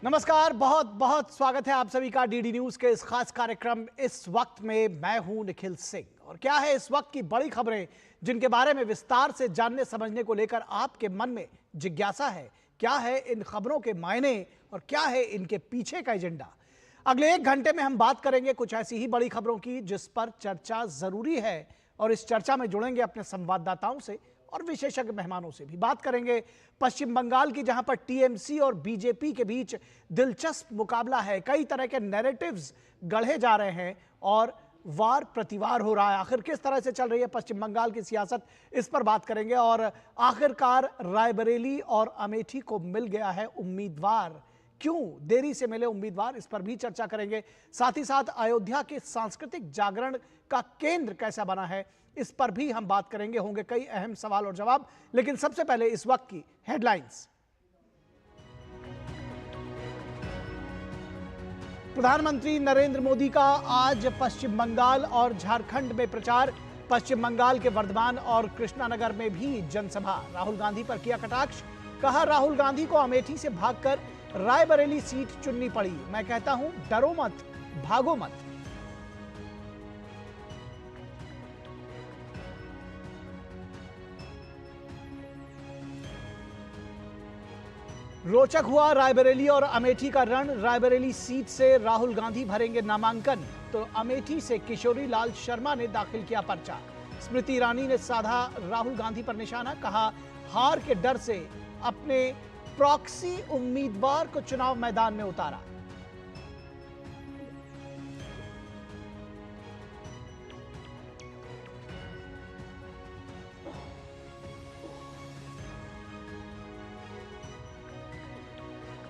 नमस्कार, बहुत बहुत स्वागत है आप सभी का डीडी न्यूज के इस खास कार्यक्रम इस वक्त में। मैं हूं निखिल सिंह और क्या है इस वक्त की बड़ी खबरें जिनके बारे में विस्तार से जानने समझने को लेकर आपके मन में जिज्ञासा है। क्या है इन खबरों के मायने और क्या है इनके पीछे का एजेंडा। अगले 1 घंटे में हम बात करेंगे कुछ ऐसी ही बड़ी खबरों की जिस पर चर्चा जरूरी है और इस चर्चा में जुड़ेंगे अपने संवाददाताओं से और विशेषज्ञ मेहमानों से भी। बात करेंगे पश्चिम बंगाल की, जहां पर टीएमसी और बीजेपी के बीच दिलचस्प मुकाबला है। कई तरह के नैरेटिव्स गढ़े जा रहे हैं और वार प्रतिवार हो रहा है। आखिर किस तरह से चल रही है पश्चिम बंगाल की सियासत, इस पर बात करेंगे। और आखिरकार रायबरेली और अमेठी को मिल गया है उम्मीदवार, क्यों देरी से मिले उम्मीदवार, इस पर भी चर्चा करेंगे। साथ ही साथ अयोध्या के सांस्कृतिक जागरण का केंद्र कैसा बना है, इस पर भी हम बात करेंगे। होंगे कई अहम सवाल और जवाब, लेकिन सबसे पहले इस वक्त की हेडलाइंस। प्रधानमंत्री नरेंद्र मोदी का आज पश्चिम बंगाल और झारखंड में प्रचार। पश्चिम बंगाल के वर्धमान और कृष्णानगर में भी जनसभा। राहुल गांधी पर किया कटाक्ष, कहा राहुल गांधी को अमेठी से भागकर रायबरेली सीट चुननी पड़ी। मैं कहता हूं डरो मत, भागो मत। रोचक हुआ रायबरेली और अमेठी का रण। रायबरेली सीट से राहुल गांधी भरेंगे नामांकन, तो अमेठी से किशोरी लाल शर्मा ने दाखिल किया पर्चा। स्मृति ईरानी ने साधा राहुल गांधी पर निशाना, कहा हार के डर से अपने प्रॉक्सी उम्मीदवार को चुनाव मैदान में उतारा।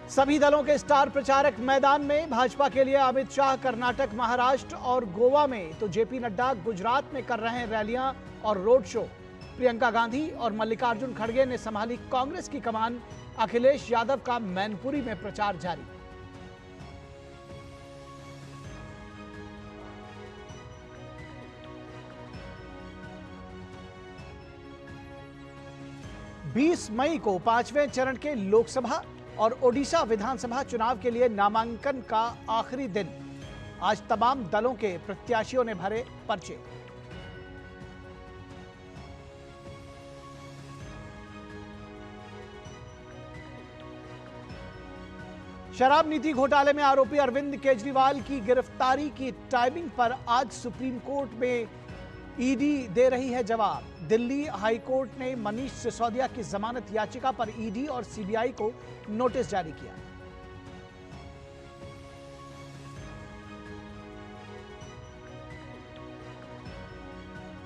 सभी दलों के स्टार प्रचारक मैदान में। भाजपा के लिए अमित शाह कर्नाटक, महाराष्ट्र और गोवा में, तो जेपी नड्डा गुजरात में कर रहे हैं रैलियां और रोड शो। प्रियंका गांधी और मल्लिकार्जुन खड़गे ने संभाली कांग्रेस की कमान। अखिलेश यादव का मैनपुरी में प्रचार जारी। बीस मई को 5वें चरण के लोकसभा और ओडिशा विधानसभा चुनाव के लिए नामांकन का आखिरी दिन। आज तमाम दलों के प्रत्याशियों ने भरे पर्चे। शराब नीति घोटाले में आरोपी अरविंद केजरीवाल की गिरफ्तारी की टाइमिंग पर आज सुप्रीम कोर्ट में ईडी दे रही है जवाब। दिल्ली हाई कोर्ट ने मनीष सिसोदिया की जमानत याचिका पर ईडी और सीबीआई को नोटिस जारी किया।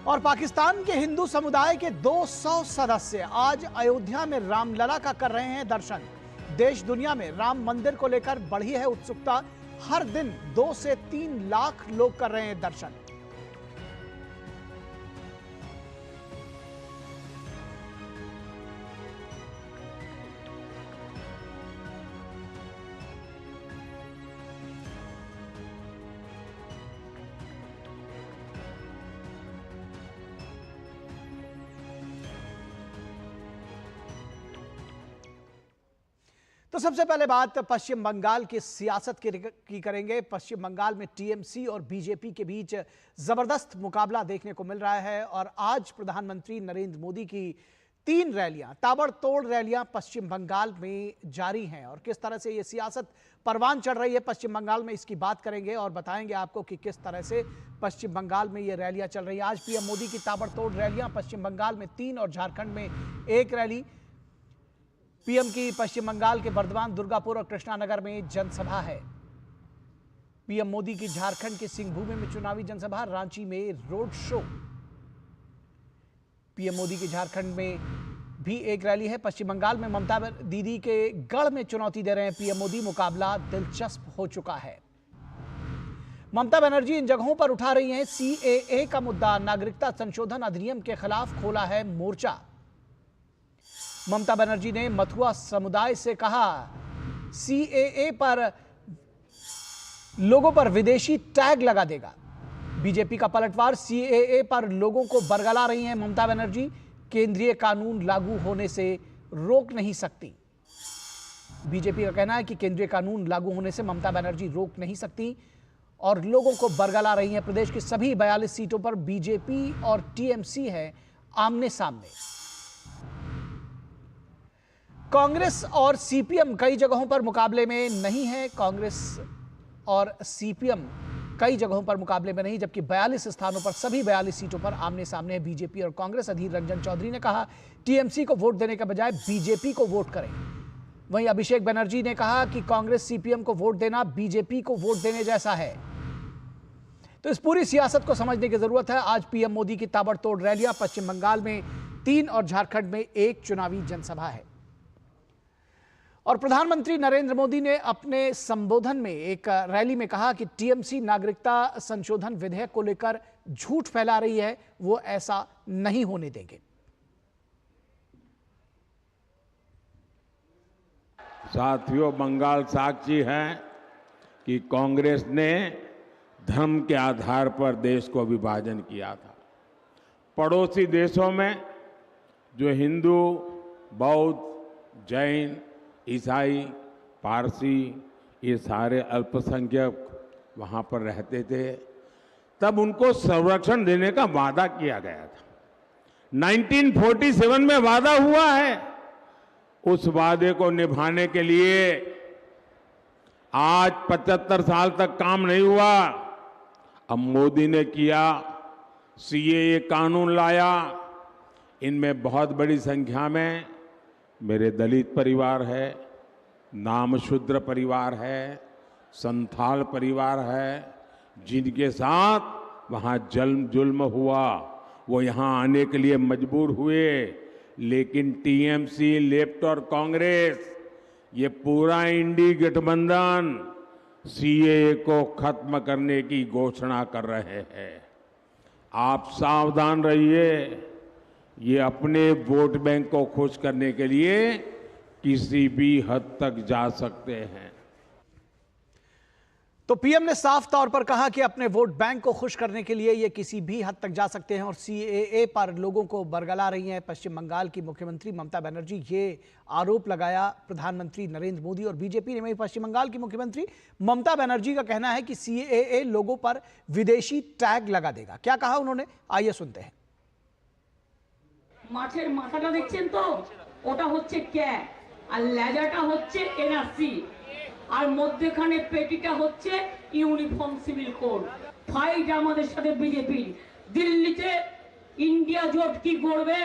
और पाकिस्तान के हिंदू समुदाय के 200 सदस्य आज अयोध्या में रामलला का कर रहे हैं दर्शन। देश दुनिया में राम मंदिर को लेकर बढ़ी है उत्सुकता। हर दिन 2 से 3 लाख लोग कर रहे हैं दर्शन। तो सबसे पहले बात पश्चिम बंगाल की सियासत की करेंगे। पश्चिम बंगाल में टीएमसी और बीजेपी के बीच जबरदस्त मुकाबला देखने को मिल रहा है और आज प्रधानमंत्री नरेंद्र मोदी की 3 रैलियां, ताबड़तोड़ रैलियां पश्चिम बंगाल में जारी हैं। और किस तरह से ये सियासत परवान चढ़ रही है पश्चिम बंगाल में, इसकी बात करेंगे और बताएंगे आपको कि किस तरह से पश्चिम बंगाल में ये रैलियां चल रही हैं। आज पीएम मोदी की ताबड़तोड़ रैलियां, पश्चिम बंगाल में 3 और झारखंड में 1 रैली। पीएम की पश्चिम बंगाल के बर्धमान, दुर्गापुर और कृष्णानगर में जनसभा है। पीएम मोदी की झारखंड के सिंहभूम में चुनावी जनसभा, रांची में रोड शो। पीएम मोदी की झारखंड में भी 1 रैली है। पश्चिम बंगाल में ममता दीदी के गढ़ में चुनौती दे रहे हैं पीएम मोदी। मुकाबला दिलचस्प हो चुका है। ममता बनर्जी इन जगहों पर उठा रही हैं सीएए का मुद्दा। नागरिकता संशोधन अधिनियम के खिलाफ खोला है मोर्चा। ममता बनर्जी ने मथुआ समुदाय से कहा सीएए पर लोगों पर विदेशी टैग लगा देगा। बीजेपी का पलटवार, सीएए पर लोगों को बरगला रही हैं ममता बनर्जी। केंद्रीय कानून लागू होने से रोक नहीं सकती। बीजेपी का कहना है कि केंद्रीय कानून लागू होने से ममता बनर्जी रोक नहीं सकती और लोगों को बरगला रही हैं। प्रदेश की सभी 42 सीटों पर बीजेपी और टीएमसी है आमने सामने। कांग्रेस और सीपीएम कई जगहों पर मुकाबले में नहीं है। कांग्रेस और सीपीएम कई जगहों पर मुकाबले में नहीं, जबकि 42 स्थानों पर सभी 42 सीटों पर आमने सामने है बीजेपी और कांग्रेस। अधीर रंजन चौधरी ने कहा टीएमसी को वोट देने के बजाय बीजेपी को वोट करें। वहीं अभिषेक बनर्जी ने कहा कि कांग्रेस सीपीएम को वोट देना बीजेपी को वोट देने जैसा है। तो इस पूरी सियासत को समझने की जरूरत है। आज पीएम मोदी की ताबड़तोड़ रैलियां, पश्चिम बंगाल में 3 और झारखंड में 1 चुनावी जनसभा है। और प्रधानमंत्री नरेंद्र मोदी ने अपने संबोधन में एक रैली में कहा कि टीएमसी नागरिकता संशोधन विधेयक को लेकर झूठ फैला रही है, वो ऐसा नहीं होने देंगे। साथियों, बंगाल साक्षी है कि कांग्रेस ने धर्म के आधार पर देश को विभाजन किया था। पड़ोसी देशों में जो हिंदू, बौद्ध, जैन, ईसाई, पारसी, ये सारे अल्पसंख्यक वहां पर रहते थे, तब उनको संरक्षण देने का वादा किया गया था। 1947 में वादा हुआ है। उस वादे को निभाने के लिए आज 75 साल तक काम नहीं हुआ। अब मोदी ने किया, सीएए कानून लाया। इनमें बहुत बड़ी संख्या में मेरे दलित परिवार है, नामशूद्र परिवार है, संथाल परिवार है, जिनके साथ वहां जुल्म हुआ, वो यहां आने के लिए मजबूर हुए। लेकिन टीएमसी, लेफ्ट और कांग्रेस, ये पूरा इंडी गठबंधन सीएए को खत्म करने की घोषणा कर रहे हैं। आप सावधान रहिए, ये अपने वोट बैंक को खुश करने के लिए किसी भी हद तक जा सकते हैं। तो पीएम ने साफ तौर पर कहा कि अपने वोट बैंक को खुश करने के लिए ये किसी भी हद तक जा सकते हैं और सीएए पर लोगों को बरगला रही हैं। पश्चिम बंगाल की मुख्यमंत्री ममता बनर्जी ये आरोप लगाया प्रधानमंत्री नरेंद्र मोदी और बीजेपी ने। वहीं पश्चिम बंगाल की मुख्यमंत्री ममता बनर्जी का कहना है कि सीएए लोगों पर विदेशी टैग लगा देगा। क्या कहा उन्होंने, आइए सुनते हैं। মাছের মাথাটা দেখছেন তো, ওটা হচ্ছে ক্যাট আর লেজাটা হচ্ছে এনআরসি আর মধ্যখানে পেটিটা হচ্ছে ইউনিফর্ম সিভিল কোড। ফাইট আমাদের সাথে বিজেপির। দিল্লিতে ইন্ডিয়া জোট কি করবে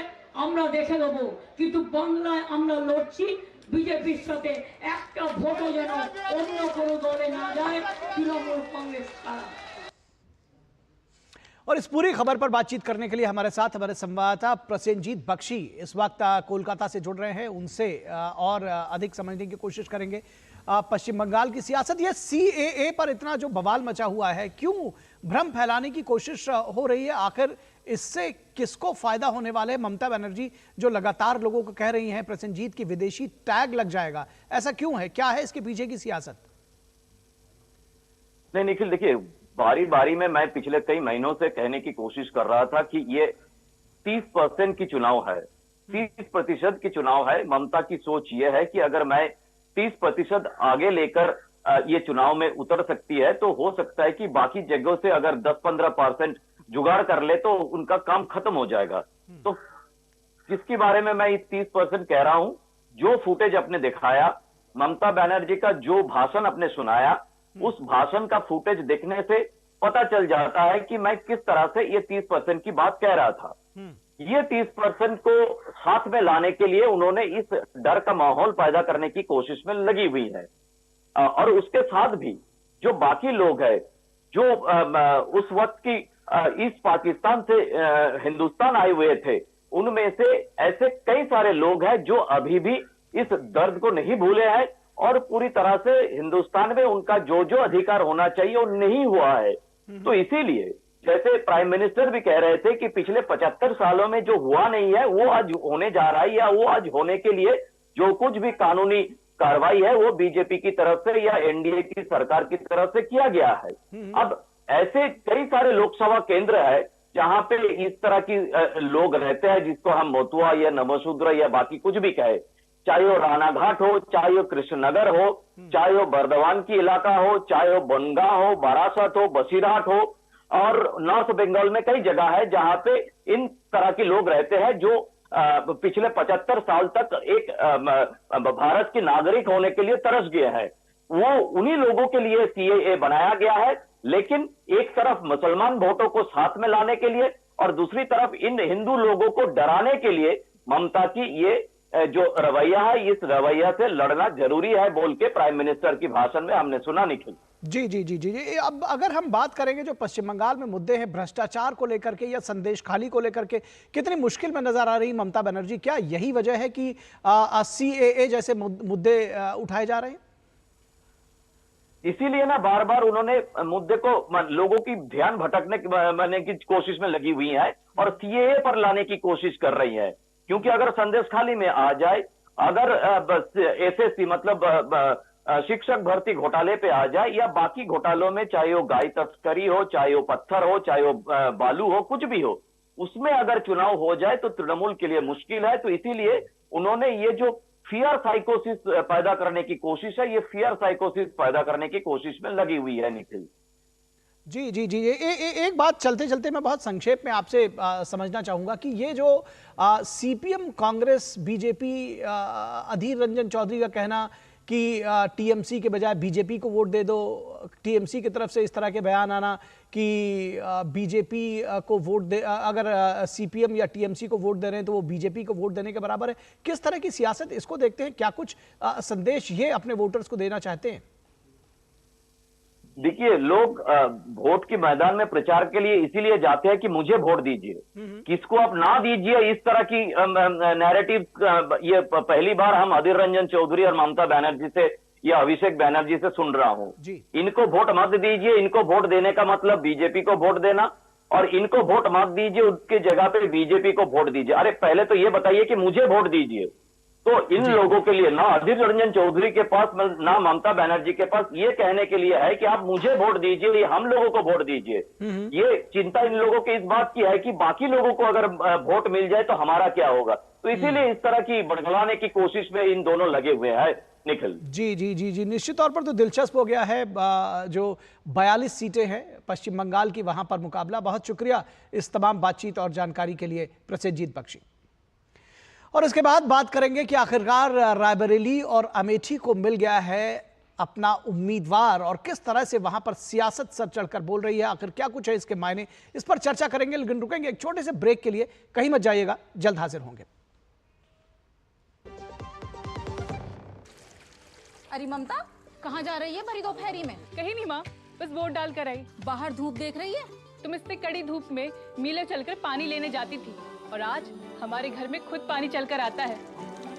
আমরা দেখে দেব, কিন্তু বাংলায় আমরা লড়ছি বিজেপির সাথে। একটা ভোটও যেন অন্য কোনো দলে না যায়, তৃণমূল কংগ্রেস ছাড়া। और इस पूरी खबर पर बातचीत करने के लिए हमारे साथ हमारे संवाददाता प्रसेनजीत बख्शी इस वक्त कोलकाता से जुड़ रहे हैं। उनसे और अधिक समझने की कोशिश करेंगे पश्चिम बंगाल की सियासत। ये सीएए पर इतना जो बवाल मचा हुआ है, क्यों भ्रम फैलाने की कोशिश हो रही है? आखिर इससे किसको फायदा होने वाला है? ममता बनर्जी जो लगातार लोगों को कह रही हैं प्रसेनजीत की विदेशी टैग लग जाएगा, ऐसा क्यों है? क्या है इसके पीछे की सियासत? नहीं निखिल, देखिए, बारी बारी में मैं पिछले कई महीनों से कहने की कोशिश कर रहा था कि ये 30% की चुनाव है, 30% की चुनाव है। ममता की सोच ये है कि अगर मैं 30% आगे लेकर ये चुनाव में उतर सकती है तो हो सकता है कि बाकी जगहों से अगर 10-15% जुगाड़ कर ले तो उनका काम खत्म हो जाएगा। तो जिसके बारे में मैं ये 30% कह रहा हूं, जो फुटेज आपने दिखाया, ममता बनर्जी का जो भाषण आपने सुनाया, उस भाषण का फुटेज देखने से पता चल जाता है कि मैं किस तरह से ये 30% की बात कह रहा था। ये 30% को साथ में लाने के लिए उन्होंने इस डर का माहौल पैदा करने की कोशिश में लगी हुई है। और उसके साथ भी जो बाकी लोग हैं, जो उस वक्त की ईस्ट पाकिस्तान से हिंदुस्तान आए हुए थे, उनमें से ऐसे कई सारे लोग हैं जो अभी भी इस दर्द को नहीं भूले हैं और पूरी तरह से हिंदुस्तान में उनका जो जो अधिकार होना चाहिए वो नहीं हुआ है। तो इसीलिए जैसे प्राइम मिनिस्टर भी कह रहे थे कि पिछले 75 सालों में जो हुआ नहीं है वो आज होने जा रहा है, या वो आज होने के लिए जो कुछ भी कानूनी कार्रवाई है वो बीजेपी की तरफ से या एनडीए की सरकार की तरफ से किया गया है। अब ऐसे कई सारे लोकसभा केंद्र है जहां पे इस तरह की लोग रहते हैं, जिसको हम मोतुआ या नमशूद्र या बाकी कुछ भी कहे, चाहे वो रानाघाट हो, चाहे वो कृष्णनगर हो, चाहे वो बर्दवान की इलाका हो, चाहे वो बनगा हो, बारासत हो, बसीरहाट हो, और नॉर्थ बंगाल में कई जगह है जहां पे इन तरह के लोग रहते हैं जो पिछले 75 साल तक एक भारत के नागरिक होने के लिए तरस गए हैं। वो उन्हीं लोगों के लिए सीएए बनाया गया है, लेकिन एक तरफ मुसलमान वोटों को साथ में लाने के लिए और दूसरी तरफ इन हिंदू लोगों को डराने के लिए ममता की ये जो रवैया है, इस रवैया से लड़ना जरूरी है बोल के प्राइम मिनिस्टर की भाषण में हमने सुना। निखिल जी जी जी जी जी। अब अगर हम बात करेंगे जो पश्चिम बंगाल में मुद्दे हैं भ्रष्टाचार को लेकर के या संदेश खाली को लेकर के, कितनी मुश्किल में नजर आ रही ममता बनर्जी? क्या यही वजह है कि सीएए जैसे मुद्दे उठाए जा रहे हैं? इसीलिए ना बार बार उन्होंने मुद्दे को लोगों की ध्यान भटकने की कोशिश में लगी हुई है और सीएए पर लाने की कोशिश कर रही है। क्योंकि अगर संदेश खाली में आ जाए, अगर एसएससी मतलब शिक्षक भर्ती घोटाले पे आ जाए या बाकी घोटालों में, चाहे वो गाय तस्करी हो, चाहे वो पत्थर हो, चाहे वो बालू हो, कुछ भी हो, उसमें अगर चुनाव हो जाए तो तृणमूल के लिए मुश्किल है। तो इसीलिए उन्होंने ये जो फियर साइकोसिस पैदा करने की कोशिश है, ये फियर साइकोसिस पैदा करने की कोशिश में लगी हुई है। निखिल जी जी जी। एक बात चलते चलते मैं बहुत संक्षेप में आपसे समझना चाहूंगा कि ये जो सीपीएम, कांग्रेस, बीजेपी, अधीर रंजन चौधरी का कहना कि टीएमसी के बजाय बीजेपी को वोट दे दो, टीएमसी की तरफ से इस तरह के बयान आना कि बीजेपी को वोट दे, अगर सीपीएम या टीएमसी को वोट दे रहे हैं तो वो बीजेपी को वोट देने के बराबर है, किस तरह की सियासत, इसको देखते हैं? क्या कुछ संदेश ये अपने वोटर्स को देना चाहते हैं? देखिए, लोग वोट के मैदान में प्रचार के लिए इसीलिए जाते हैं कि मुझे वोट दीजिए, किसको आप ना दीजिए, इस तरह की नैरेटिव ये पहली बार हम अधीर रंजन चौधरी और ममता बनर्जी से या अभिषेक बनर्जी से सुन रहा हूं। इनको वोट मत दीजिए, इनको वोट देने का मतलब बीजेपी को वोट देना, और इनको वोट मत दीजिए, उसके जगह पे बीजेपी को वोट दीजिए। अरे पहले तो ये बताइए कि मुझे वोट दीजिए। तो इन लोगों के लिए ना अधीर रंजन चौधरी के पास ना ममता बनर्जी के पास ये कहने के लिए है कि आप मुझे वोट दीजिए, ये हम लोगों को वोट दीजिए। ये चिंता इन लोगों की इस बात की है कि बाकी लोगों को अगर वोट मिल जाए तो हमारा क्या होगा। तो इसीलिए इस तरह की बड़गलाने की कोशिश में इन दोनों लगे हुए हैं। निखिल जी जी जी जी। निश्चित तौर पर तो दिलचस्प हो गया है जो 42 सीटें हैं पश्चिम बंगाल की, वहां पर मुकाबला। बहुत शुक्रिया इस तमाम बातचीत और जानकारी के लिए प्रसेनजीत बख्शी। और इसके बाद बात करेंगे कि आखिरकार रायबरेली और अमेठी को मिल गया है अपना उम्मीदवार और किस तरह से वहां पर सियासत सर चढ़कर बोल रही है, आखिर क्या कुछ है इसके मायने, इस पर चर्चा करेंगे। लेकिन रुकेंगे एक छोटे से ब्रेक के लिए, कहीं मत जाइएगा, जल्द हाजिर होंगे। अरे ममता, कहाँ जा रही है भरी दोपहरी में? कहीं नहीं माँ, बस वोट डाल कर आई। बाहर धूप देख रही है? तुम इतनी कड़ी धूप में मीलों चलकर पानी लेने जाती थी और आज हमारे घर में खुद पानी चलकर आता है।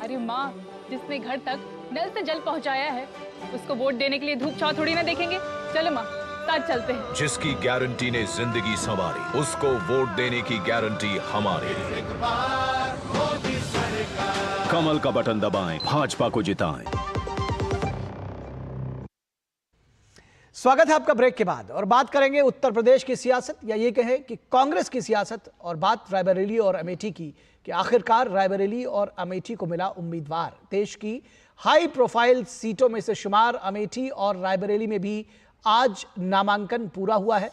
अरे माँ, जिसने घर तक नल से जल पहुँचाया है उसको वोट देने के लिए धूप छांव थोड़ी ना देखेंगे। चलो माँ, साथ चलते हैं। जिसकी गारंटी ने जिंदगी संवारी, उसको वोट देने की गारंटी हमारी। कमल का बटन दबाएं, भाजपा को जिताएं। स्वागत है आपका ब्रेक के बाद, और बात करेंगे उत्तर प्रदेश की सियासत, या ये कहें कि कांग्रेस की सियासत, और बात रायबरेली और अमेठी की कि आखिरकार रायबरेली और अमेठी को मिला उम्मीदवार। देश की हाई प्रोफाइल सीटों में से शुमार अमेठी और रायबरेली में भी आज नामांकन पूरा हुआ है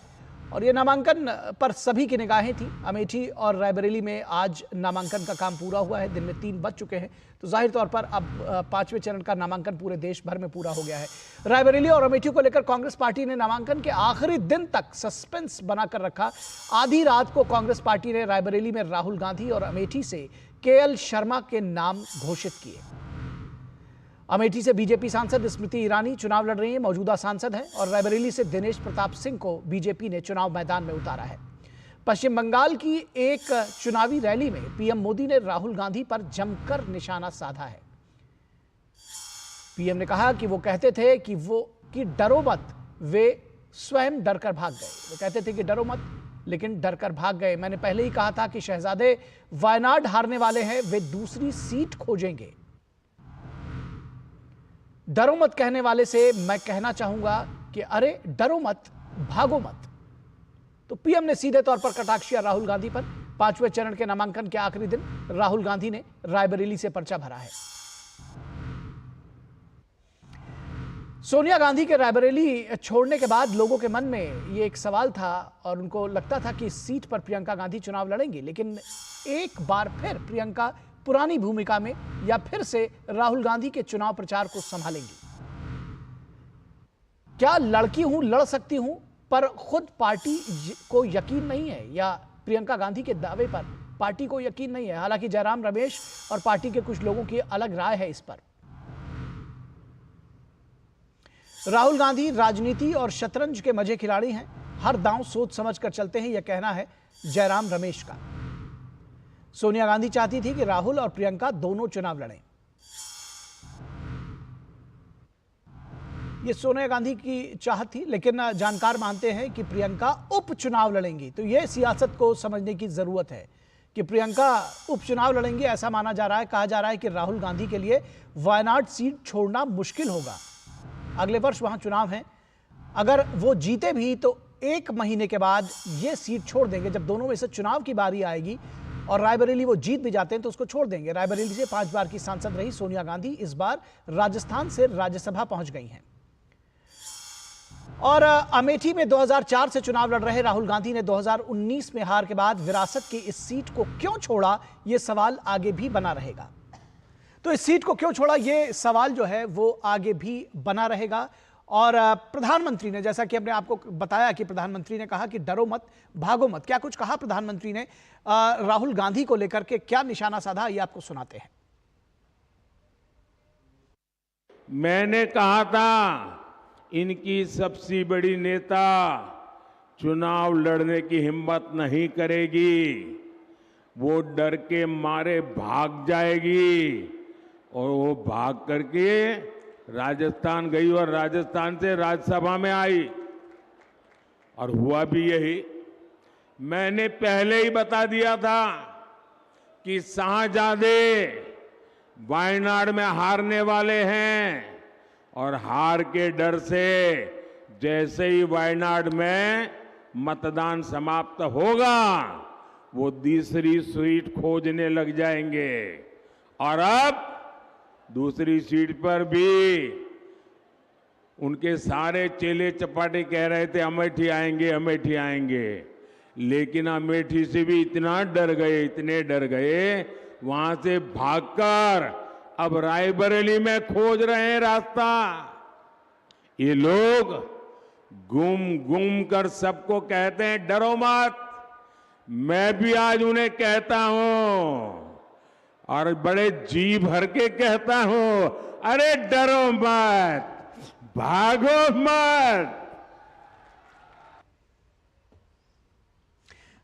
और ये नामांकन पर सभी की निगाहें थी। अमेठी और रायबरेली में आज नामांकन का काम पूरा हुआ है, दिन में 3 बज चुके हैं, तो जाहिर तौर पर अब 5वें चरण का नामांकन पूरे देश भर में पूरा हो गया है। रायबरेली और अमेठी को लेकर कांग्रेस पार्टी ने नामांकन के आखिरी दिन तक सस्पेंस बनाकर रखा। आधी रात को कांग्रेस पार्टी ने रायबरेली में राहुल गांधी और अमेठी से केएल शर्मा के नाम घोषित किए। अमेठी से बीजेपी सांसद स्मृति ईरानी चुनाव लड़ रही हैं, मौजूदा सांसद हैं, और रायबरेली से दिनेश प्रताप सिंह को बीजेपी ने चुनाव मैदान में उतारा है। पश्चिम बंगाल की एक चुनावी रैली में पीएम मोदी ने राहुल गांधी पर जमकर निशाना साधा है। पीएम ने कहा कि वो कहते थे कि डरो मत, वे स्वयं डरकर भाग गए। वो कहते थे कि डरो मत, लेकिन डरकर भाग गए। मैंने पहले ही कहा था कि शहजादे वायनाड हारने वाले हैं, वे दूसरी सीट खोजेंगे। डरो मत कहने वाले से मैं कहना चाहूंगा कि अरे डरो मत, भागो मत। तो पीएम ने सीधे तौर पर कटाक्ष किया राहुल गांधी पर। 5वें चरण के नामांकन के आखिरी दिन राहुल गांधी ने रायबरेली से पर्चा भरा है। सोनिया गांधी के रायबरेली छोड़ने के बाद लोगों के मन में ये एक सवाल था और उनको लगता था कि इस सीट पर प्रियंका गांधी चुनाव लड़ेंगी, लेकिन एक बार फिर प्रियंका पुरानी भूमिका में या फिर से राहुल गांधी के चुनाव प्रचार को संभालेंगी। क्या लड़की हूं, लड़ सकती हूं, पर खुद पार्टी को यकीन नहीं है, या प्रियंका गांधी के दावे पर पार्टी को यकीन नहीं है? हालांकि जयराम रमेश और पार्टी के कुछ लोगों की अलग राय है इस पर। राहुल गांधी राजनीति और शतरंज के मजे खिलाड़ी हैं, हर दांव सोच समझ कर चलते हैं, यह कहना है जयराम रमेश का। सोनिया गांधी चाहती थी कि राहुल और प्रियंका दोनों चुनाव लड़ें। यह सोनिया गांधी की चाहत थी, लेकिन जानकार मानते हैं कि प्रियंका उपचुनाव लड़ेंगी। तो यह सियासत को समझने की जरूरत है कि प्रियंका उपचुनाव लड़ेंगी। ऐसा माना जा रहा है, कहा जा रहा है कि राहुल गांधी के लिए वायनाड सीट छोड़ना मुश्किल होगा। अगले वर्ष वहां चुनाव हैं, अगर वो जीते भी तो 1 महीने के बाद ये सीट छोड़ देंगे। जब दोनों में से चुनाव की बारी आएगी और रायबरेली वो जीत भी जाते हैं तो उसको छोड़ देंगे। रायबरेली से 5 बार की सांसद रही सोनिया गांधी इस बार राजस्थान से राज्यसभा पहुंच गई हैं। और अमेठी में 2004 से चुनाव लड़ रहे राहुल गांधी ने 2019 में हार के बाद विरासत की इस सीट को क्यों छोड़ा, यह सवाल आगे भी बना रहेगा। तो इस सीट को क्यों छोड़ा, यह सवाल जो है वो आगे भी बना रहेगा। और प्रधानमंत्री ने, जैसा कि हमने आपको बताया कि प्रधानमंत्री ने कहा कि डरो मत, भागो मत। क्या कुछ कहा प्रधानमंत्री ने राहुल गांधी को लेकर के, क्या निशाना साधा, ये आपको सुनाते हैं। मैंने कहा था इनकी सबसे बड़ी नेता चुनाव लड़ने की हिम्मत नहीं करेगी, वो डर के मारे भाग जाएगी। और वो भाग करके राजस्थान गई और राजस्थान से राज्यसभा में आई और हुआ भी यही। मैंने पहले ही बता दिया था कि शाहजादे वायनाड में हारने वाले हैं और हार के डर से जैसे ही वायनाड में मतदान समाप्त होगा वो दूसरी सीट खोजने लग जाएंगे। और अब दूसरी सीट पर भी उनके सारे चेले चपाटे कह रहे थे अमेठी आएंगे, अमेठी आएंगे, लेकिन अमेठी से भी इतना डर गए, इतने डर गए, वहां से भागकर अब रायबरेली में खोज रहे हैं रास्ता। ये लोग घूम घूम कर सबको कहते हैं डरो मत। मैं भी आज उन्हें कहता हूं और बड़े जी भर के कहता हूं, अरे डरो मत, भागो मत।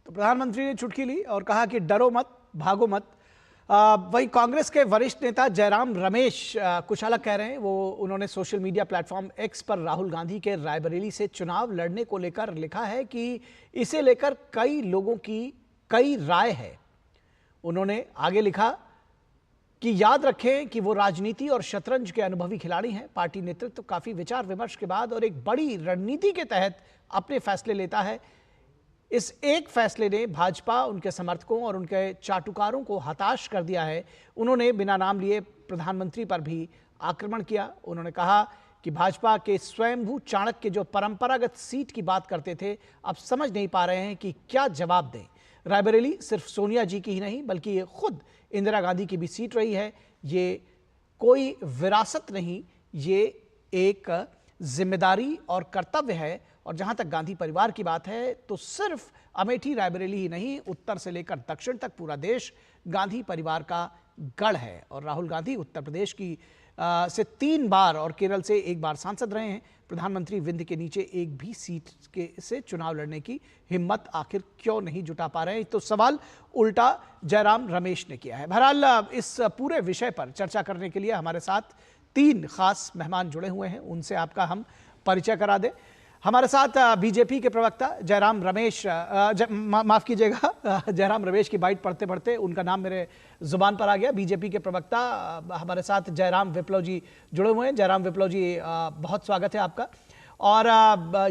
तो प्रधानमंत्री ने चुटकी ली और कहा कि डरो मत, भागो मत। वही कांग्रेस के वरिष्ठ नेता जयराम रमेश कुछ अलग कह रहे हैं। वो उन्होंने सोशल मीडिया प्लेटफॉर्म एक्स पर राहुल गांधी के रायबरेली से चुनाव लड़ने को लेकर लिखा है कि इसे लेकर कई लोगों की कई राय है। उन्होंने आगे लिखा कि याद रखें कि वो राजनीति और शतरंज के अनुभवी खिलाड़ी हैं। पार्टी नेतृत्व काफी विचार विमर्श के बाद और एक बड़ी रणनीति के तहत अपने फैसले लेता है। इस एक फैसले ने भाजपा, उनके समर्थकों और उनके चाटुकारों को हताश कर दिया है। उन्होंने बिना नाम लिए प्रधानमंत्री पर भी आक्रमण किया। उन्होंने कहा कि भाजपा के स्वयंभू चाणक्य जो परंपरागत सीट की बात करते थे, अब समझ नहीं पा रहे हैं कि क्या जवाब दें। रायबरेली सिर्फ सोनिया जी की ही नहीं बल्कि ये खुद इंदिरा गांधी की भी सीट रही है। ये कोई विरासत नहीं, ये एक जिम्मेदारी और कर्तव्य है। और जहां तक गांधी परिवार की बात है तो सिर्फ अमेठी रायबरेली ही नहीं, उत्तर से लेकर दक्षिण तक पूरा देश गांधी परिवार का गढ़ है। और राहुल गांधी उत्तर प्रदेश की से 3 बार और केरल से 1 बार सांसद रहे हैं। प्रधानमंत्री विंध्य के नीचे एक भी सीट से चुनाव लड़ने की हिम्मत आखिर क्यों नहीं जुटा पा रहे हैं, तो सवाल उल्टा जयराम रमेश ने किया है। बहरहाल इस पूरे विषय पर चर्चा करने के लिए हमारे साथ 3 खास मेहमान जुड़े हुए हैं, उनसे आपका हम परिचय करा दें। हमारे साथ बीजेपी के प्रवक्ता जयराम रमेश, माफ कीजिएगा, जयराम रमेश की बाइट पढ़ते पढ़ते उनका नाम मेरे जुबान पर आ गया। बीजेपी के प्रवक्ता हमारे साथ जयराम विप्लव जी जुड़े हुए हैं। जयराम विप्लव जी, बहुत स्वागत है आपका। और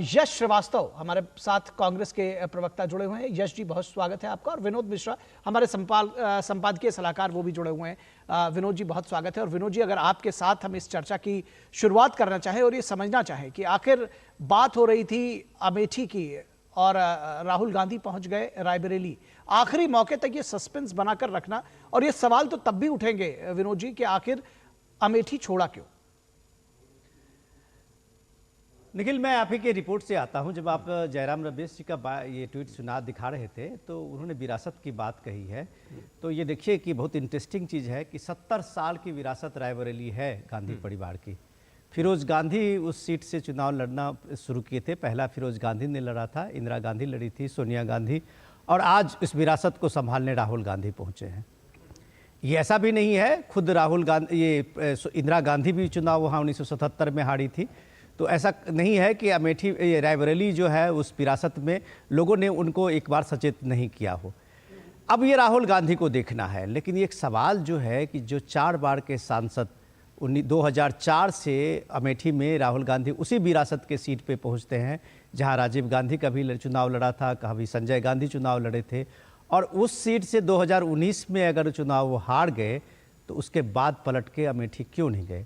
यश श्रीवास्तव हमारे साथ कांग्रेस के प्रवक्ता जुड़े हुए हैं। यश जी, बहुत स्वागत है आपका। और विनोद मिश्रा हमारे संपादकीय सलाहकार, वो भी जुड़े हुए हैं। विनोद जी, बहुत स्वागत है। और विनोद जी, अगर आपके साथ हम इस चर्चा की शुरुआत करना चाहें और ये समझना चाहें कि आखिर बात हो रही थी अमेठी की और राहुल गांधी पहुंच गए रायबरेली, आखिरी मौके तक ये सस्पेंस बनाकर रखना, और ये सवाल तो तब भी उठेंगे विनोद जी कि आखिर अमेठी छोड़ा क्यों? निखिल, मैं आप ही की रिपोर्ट से आता हूं। जब आप जयराम रमेश जी का ये ट्वीट सुना दिखा रहे थे तो उन्होंने विरासत की बात कही है। तो ये देखिए कि बहुत इंटरेस्टिंग चीज़ है कि 70 साल की विरासत रायबरेली है गांधी परिवार की। फिरोज गांधी उस सीट से चुनाव लड़ना शुरू किए थे। पहला फिरोज गांधी ने लड़ा था, इंदिरा गांधी लड़ी थी, सोनिया गांधी, और आज इस विरासत को संभालने राहुल गांधी पहुँचे हैं। ये ऐसा भी नहीं है, खुद राहुल गांधी, ये इंदिरा गांधी भी चुनाव वहाँ 1977 में हारी थी। तो ऐसा नहीं है कि अमेठी रायबरेली जो है उस विरासत में लोगों ने उनको एक बार सचेत नहीं किया हो। अब ये राहुल गांधी को देखना है। लेकिन एक सवाल जो है कि जो 4 बार के सांसद 2004 से अमेठी में राहुल गांधी उसी विरासत के सीट पे पहुंचते हैं जहां राजीव गांधी का भी चुनाव लड़ा था, कभी संजय गांधी चुनाव लड़े थे, और उस सीट से 2019 में अगर चुनाव वो हार गए तो उसके बाद पलट के अमेठी क्यों नहीं गए?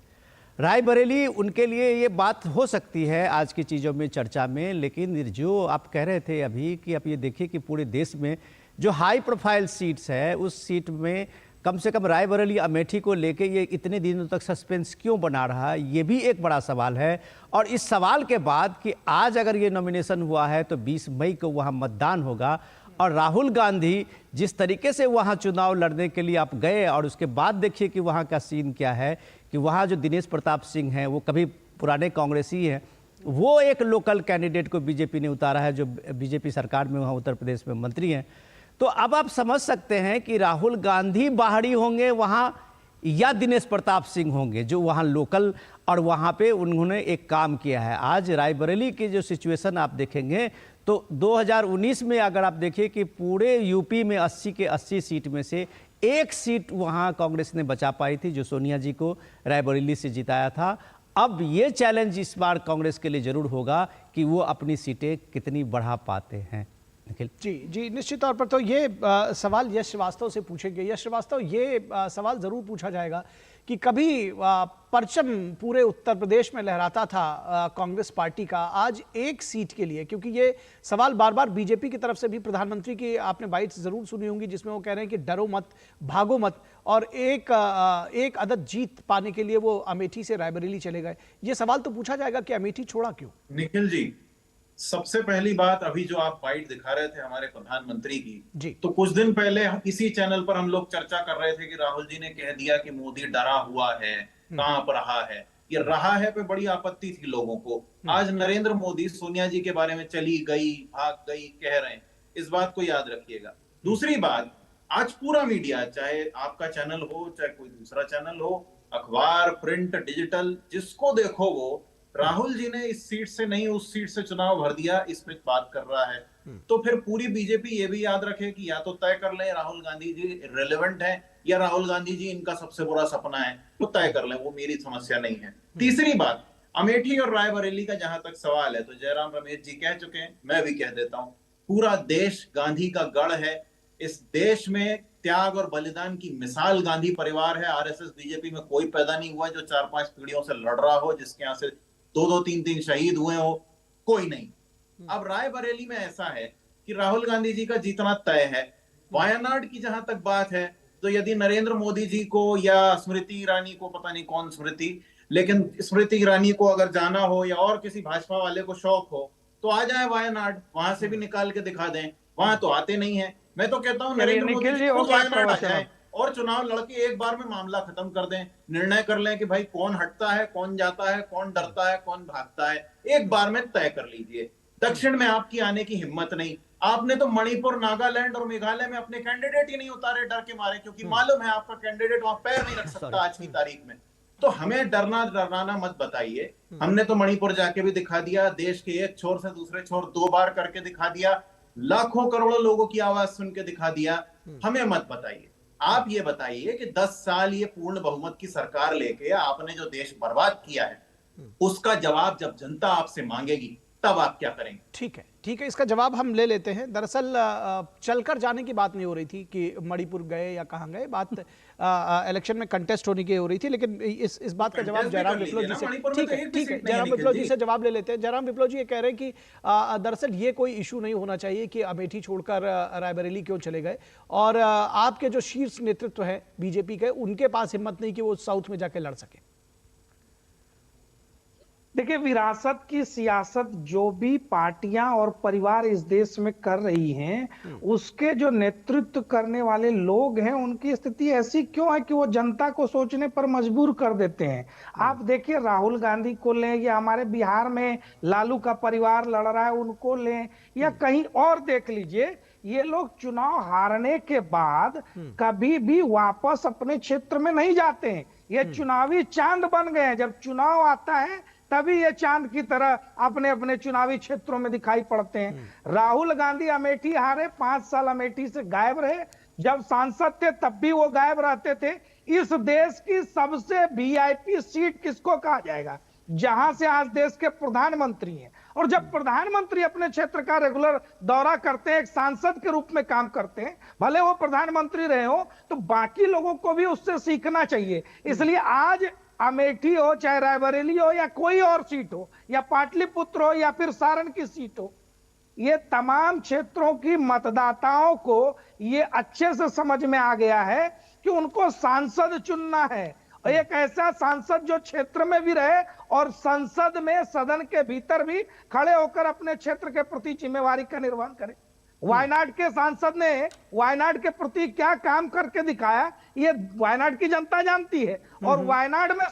रायबरेली उनके लिए ये बात हो सकती है आज की चीज़ों में, चर्चा में। लेकिन जो आप कह रहे थे अभी कि आप ये देखिए कि पूरे देश में जो हाई प्रोफाइल सीट्स है उस सीट में कम से कम रायबरेली अमेठी को लेके ये इतने दिनों तक सस्पेंस क्यों बना रहा है, ये भी एक बड़ा सवाल है। और इस सवाल के बाद कि आज अगर ये नॉमिनेशन हुआ है तो 20 मई को वहाँ मतदान होगा, और राहुल गांधी जिस तरीके से वहाँ चुनाव लड़ने के लिए आप गए, और उसके बाद देखिए कि वहाँ का सीन क्या है कि वहाँ जो दिनेश प्रताप सिंह हैं वो कभी पुराने कांग्रेसी हैं, वो एक लोकल कैंडिडेट को बीजेपी ने उतारा है जो बीजेपी सरकार में वहाँ उत्तर प्रदेश में मंत्री हैं। तो अब आप समझ सकते हैं कि राहुल गांधी बाहरी होंगे वहाँ या दिनेश प्रताप सिंह होंगे जो वहाँ लोकल, और वहाँ पे उन्होंने एक काम किया है। आज रायबरेली की जो सिचुएशन आप देखेंगे तो 2019 में अगर आप देखिए कि पूरे यूपी में 80 के 80 सीट में से एक सीट वहाँ कांग्रेस ने बचा पाई थी जो सोनिया जी को रायबरेली से जिताया था। अब ये चैलेंज इस बार कांग्रेस के लिए जरूर होगा कि वो अपनी सीटें कितनी बढ़ा पाते हैं। जी, निश्चित तौर पर तो ये सवाल यश श्रीवास्तव से पूछेंगे। यश श्रीवास्तव, ये सवाल जरूर पूछा जाएगा कि कभी परचम पूरे उत्तर प्रदेश में लहराता था कांग्रेस पार्टी का, आज एक सीट के लिए, क्योंकि ये सवाल बार बार बीजेपी की तरफ से भी, प्रधानमंत्री की आपने बाइट्स जरूर सुनी होंगी जिसमें वो कह रहे हैं कि डरो मत, भागो मत, और एक अदद जीत पाने के लिए वो अमेठी से रायबरेली चले गए। ये सवाल तो पूछा जाएगा कि अमेठी छोड़ा क्यों? निखिल जी, सबसे पहली बात, अभी जो आप बाइट दिखा रहे थे हमारे प्रधानमंत्री की, तो कुछ दिन पहले इसी चैनल पर हम लोग चर्चा कर रहे थे कि राहुल जी ने कह दिया कि मोदी डरा हुआ है, कांप रहा है। ये रहा है पे बड़ी आपत्ति थी लोगों को। आज नरेंद्र मोदी सोनिया जी के बारे में चली गई, भाग गई कह रहे हैं, इस बात को याद रखिएगा। दूसरी बात, आज पूरा मीडिया, चाहे आपका चैनल हो चाहे कोई दूसरा चैनल हो, अखबार, प्रिंट, डिजिटल, जिसको देखो वो राहुल जी ने इस सीट से नहीं उस सीट से चुनाव भर दिया, इस पे बात कर रहा है। तो फिर पूरी बीजेपी ये भी याद रखे कि या तो तय कर लें राहुल गांधी जी इर्रेलेवेंट है, या राहुल गांधी जी इनका सबसे बुरा सपना है, वो तय कर लें, वो मेरी समस्या नहीं है। तीसरी बात, अमेठी और रायबरेली का जहां तक सवाल है तो जयराम रमेश जी कह चुके हैं, मैं भी कह देता हूं, पूरा देश गांधी का गढ़ है। इस देश में त्याग और बलिदान की मिसाल गांधी परिवार है। आरएसएस बीजेपी में कोई पैदा नहीं हुआ जो 4-5 पीढ़ियों से लड़ रहा हो, जिसके यहाँ से 2-2, 3-3 शहीद हुए हो, कोई नहीं। अब रायबरेली में ऐसा है कि राहुल गांधी जी का जीतना तय है। वायनाड की जहां तक बात है तो यदि नरेंद्र मोदी जी को या स्मृति ईरानी को, पता नहीं कौन स्मृति, लेकिन स्मृति ईरानी को अगर जाना हो या और किसी भाजपा वाले को शौक हो तो आ जाए वायनाड, वहां से भी निकाल के दिखा दें। वहां तो आते नहीं है। मैं तो कहता हूं नरेंद्र मोदी जी वायनाड आ जाए और चुनाव लड़के एक बार में मामला खत्म कर दें, निर्णय कर लें कि भाई कौन हटता है, कौन जाता है, कौन डरता है, कौन भागता है, एक बार में तय कर लीजिए। दक्षिण में आपकी आने की हिम्मत नहीं। आपने तो मणिपुर, नागालैंड और मेघालय में अपने कैंडिडेट ही नहीं उतारे डर के मारे, क्योंकि मालूम है आपका कैंडिडेट वहां पैर नहीं रख सकता आज की तारीख में। तो हमें डराना मत बताइए। हमने तो मणिपुर जाके भी दिखा दिया, देश के एक छोर से दूसरे छोर 2 बार करके दिखा दिया, लाखों करोड़ों लोगों की आवाज सुन के दिखा दिया। हमें मत बताइए। आप ये बताइए कि 10 साल ये पूर्ण बहुमत की सरकार लेके आपने जो देश बर्बाद किया है, उसका जवाब जब जनता आपसे मांगेगी तब आप क्या करेंगे? ठीक है, ठीक है, इसका जवाब हम ले लेते हैं। दरअसल चलकर जाने की बात नहीं हो रही थी कि मणिपुर गए या कहाँ गए, बात इलेक्शन में कंटेस्ट होने की हो रही थी, लेकिन इस बात का जवाब जयराम विप्लव जी से, ठीक है, ठीक है, जयराम विप्लव जी से जवाब ले लेते हैं। जयराम विप्लव जी ये कह रहे हैं कि दरअसल ये कोई इशू नहीं होना चाहिए कि अमेठी छोड़कर रायबरेली क्यों चले गए, और आपके जो शीर्ष नेतृत्व है बीजेपी के, उनके पास हिम्मत नहीं कि वो साउथ में जाके लड़ सके। देखिए, विरासत की सियासत जो भी पार्टियां और परिवार इस देश में कर रही हैं, उसके जो नेतृत्व करने वाले लोग हैं, उनकी स्थिति ऐसी क्यों है कि वो जनता को सोचने पर मजबूर कर देते हैं। आप देखिए, राहुल गांधी को लें या हमारे बिहार में लालू का परिवार लड़ रहा है उनको लें, या कहीं और देख लीजिए, ये लोग चुनाव हारने के बाद कभी भी वापस अपने क्षेत्र में नहीं जाते हैं। ये चुनावी चांद बन गए हैं। जब चुनाव आता है तभी ये चांद की तरह अपने अपने चुनावी क्षेत्रों में दिखाई पड़ते हैं। राहुल गांधी अमेठी हारे, 5 साल अमेठी से गायब रहे। जब सांसद थे तब भी वो गायब रहते थे। इस देश की सबसे वीआईपी सीट किसको कहा जाएगा? जहां से आज देश के प्रधानमंत्री हैं। और जब प्रधानमंत्री अपने क्षेत्र का रेगुलर दौरा करते हैं, एक सांसद के रूप में काम करते हैं, भले वो प्रधानमंत्री रहे हो, तो बाकी लोगों को भी उससे सीखना चाहिए। इसलिए आज अमेठी हो, चाहे रायबरेली हो, या कोई और सीट हो, या पाटलिपुत्र हो, या फिर सारण की सीट हो, ये तमाम क्षेत्रों की मतदाताओं को ये अच्छे से समझ में आ गया है कि उनको सांसद चुनना है, और एक ऐसा सांसद जो क्षेत्र में भी रहे और संसद में, सदन के भीतर भी खड़े होकर अपने क्षेत्र के प्रति जिम्मेवारी का निर्वहन करे। वायनाड के सांसद ने वायनाड के प्रति क्या काम करके दिखाया, ये वायनाड की जनता जानती है। और वायनाड में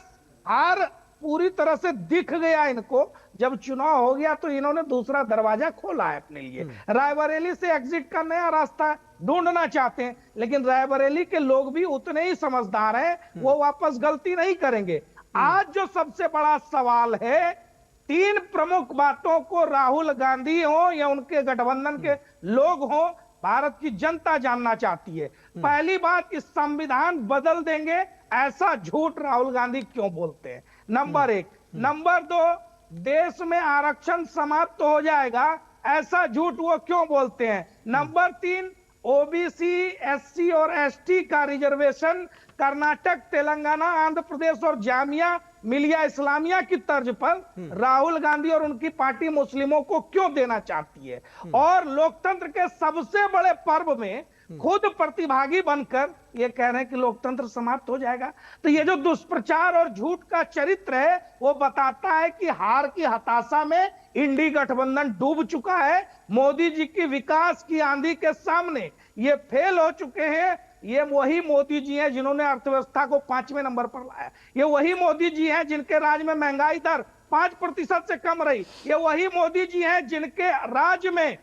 हार पूरी तरह से दिख गया इनको। जब चुनाव हो गया तो इन्होंने दूसरा दरवाजा खोला है अपने लिए। रायबरेली से एग्जिट का नया रास्ता ढूंढना चाहते हैं, लेकिन रायबरेली के लोग भी उतने ही समझदार हैं, वो वापस गलती नहीं करेंगे। आज जो सबसे बड़ा सवाल है, 3 प्रमुख बातों को राहुल गांधी हो या उनके गठबंधन के लोग हो, भारत की जनता जानना चाहती है। पहली बात, इस संविधान बदल देंगे ऐसा झूठ राहुल गांधी क्यों बोलते हैं? नंबर 1। नंबर 2, देश में आरक्षण समाप्त हो जाएगा ऐसा झूठ वो क्यों बोलते हैं? नंबर 3, ओबीसी, एससी और एसटी का रिजर्वेशन कर्नाटक, तेलंगाना, आंध्र प्रदेश और जामिया मिलिया इस्लामिया की तर्ज पर राहुल गांधी और उनकी पार्टी मुस्लिमों को क्यों देना चाहती है? और लोकतंत्र के सबसे बड़े पर्व में खुद प्रतिभागी बनकर ये कह रहे हैं कि लोकतंत्र समाप्त हो जाएगा। तो ये जो दुष्प्रचार और झूठ का चरित्र है, वो बताता है कि हार की हताशा में इंडी गठबंधन डूब चुका है। मोदी जी की विकास की आंधी के सामने ये फेल हो चुके हैं। ये वही मोदी जी हैं जिन्होंने अर्थव्यवस्था को 5वें नंबर पर लाया। ये वही मोदी जी हैं जिनके राज में महंगाई दर 5% से कम रही। ये वही मोदी जी हैं जिनके राज्य में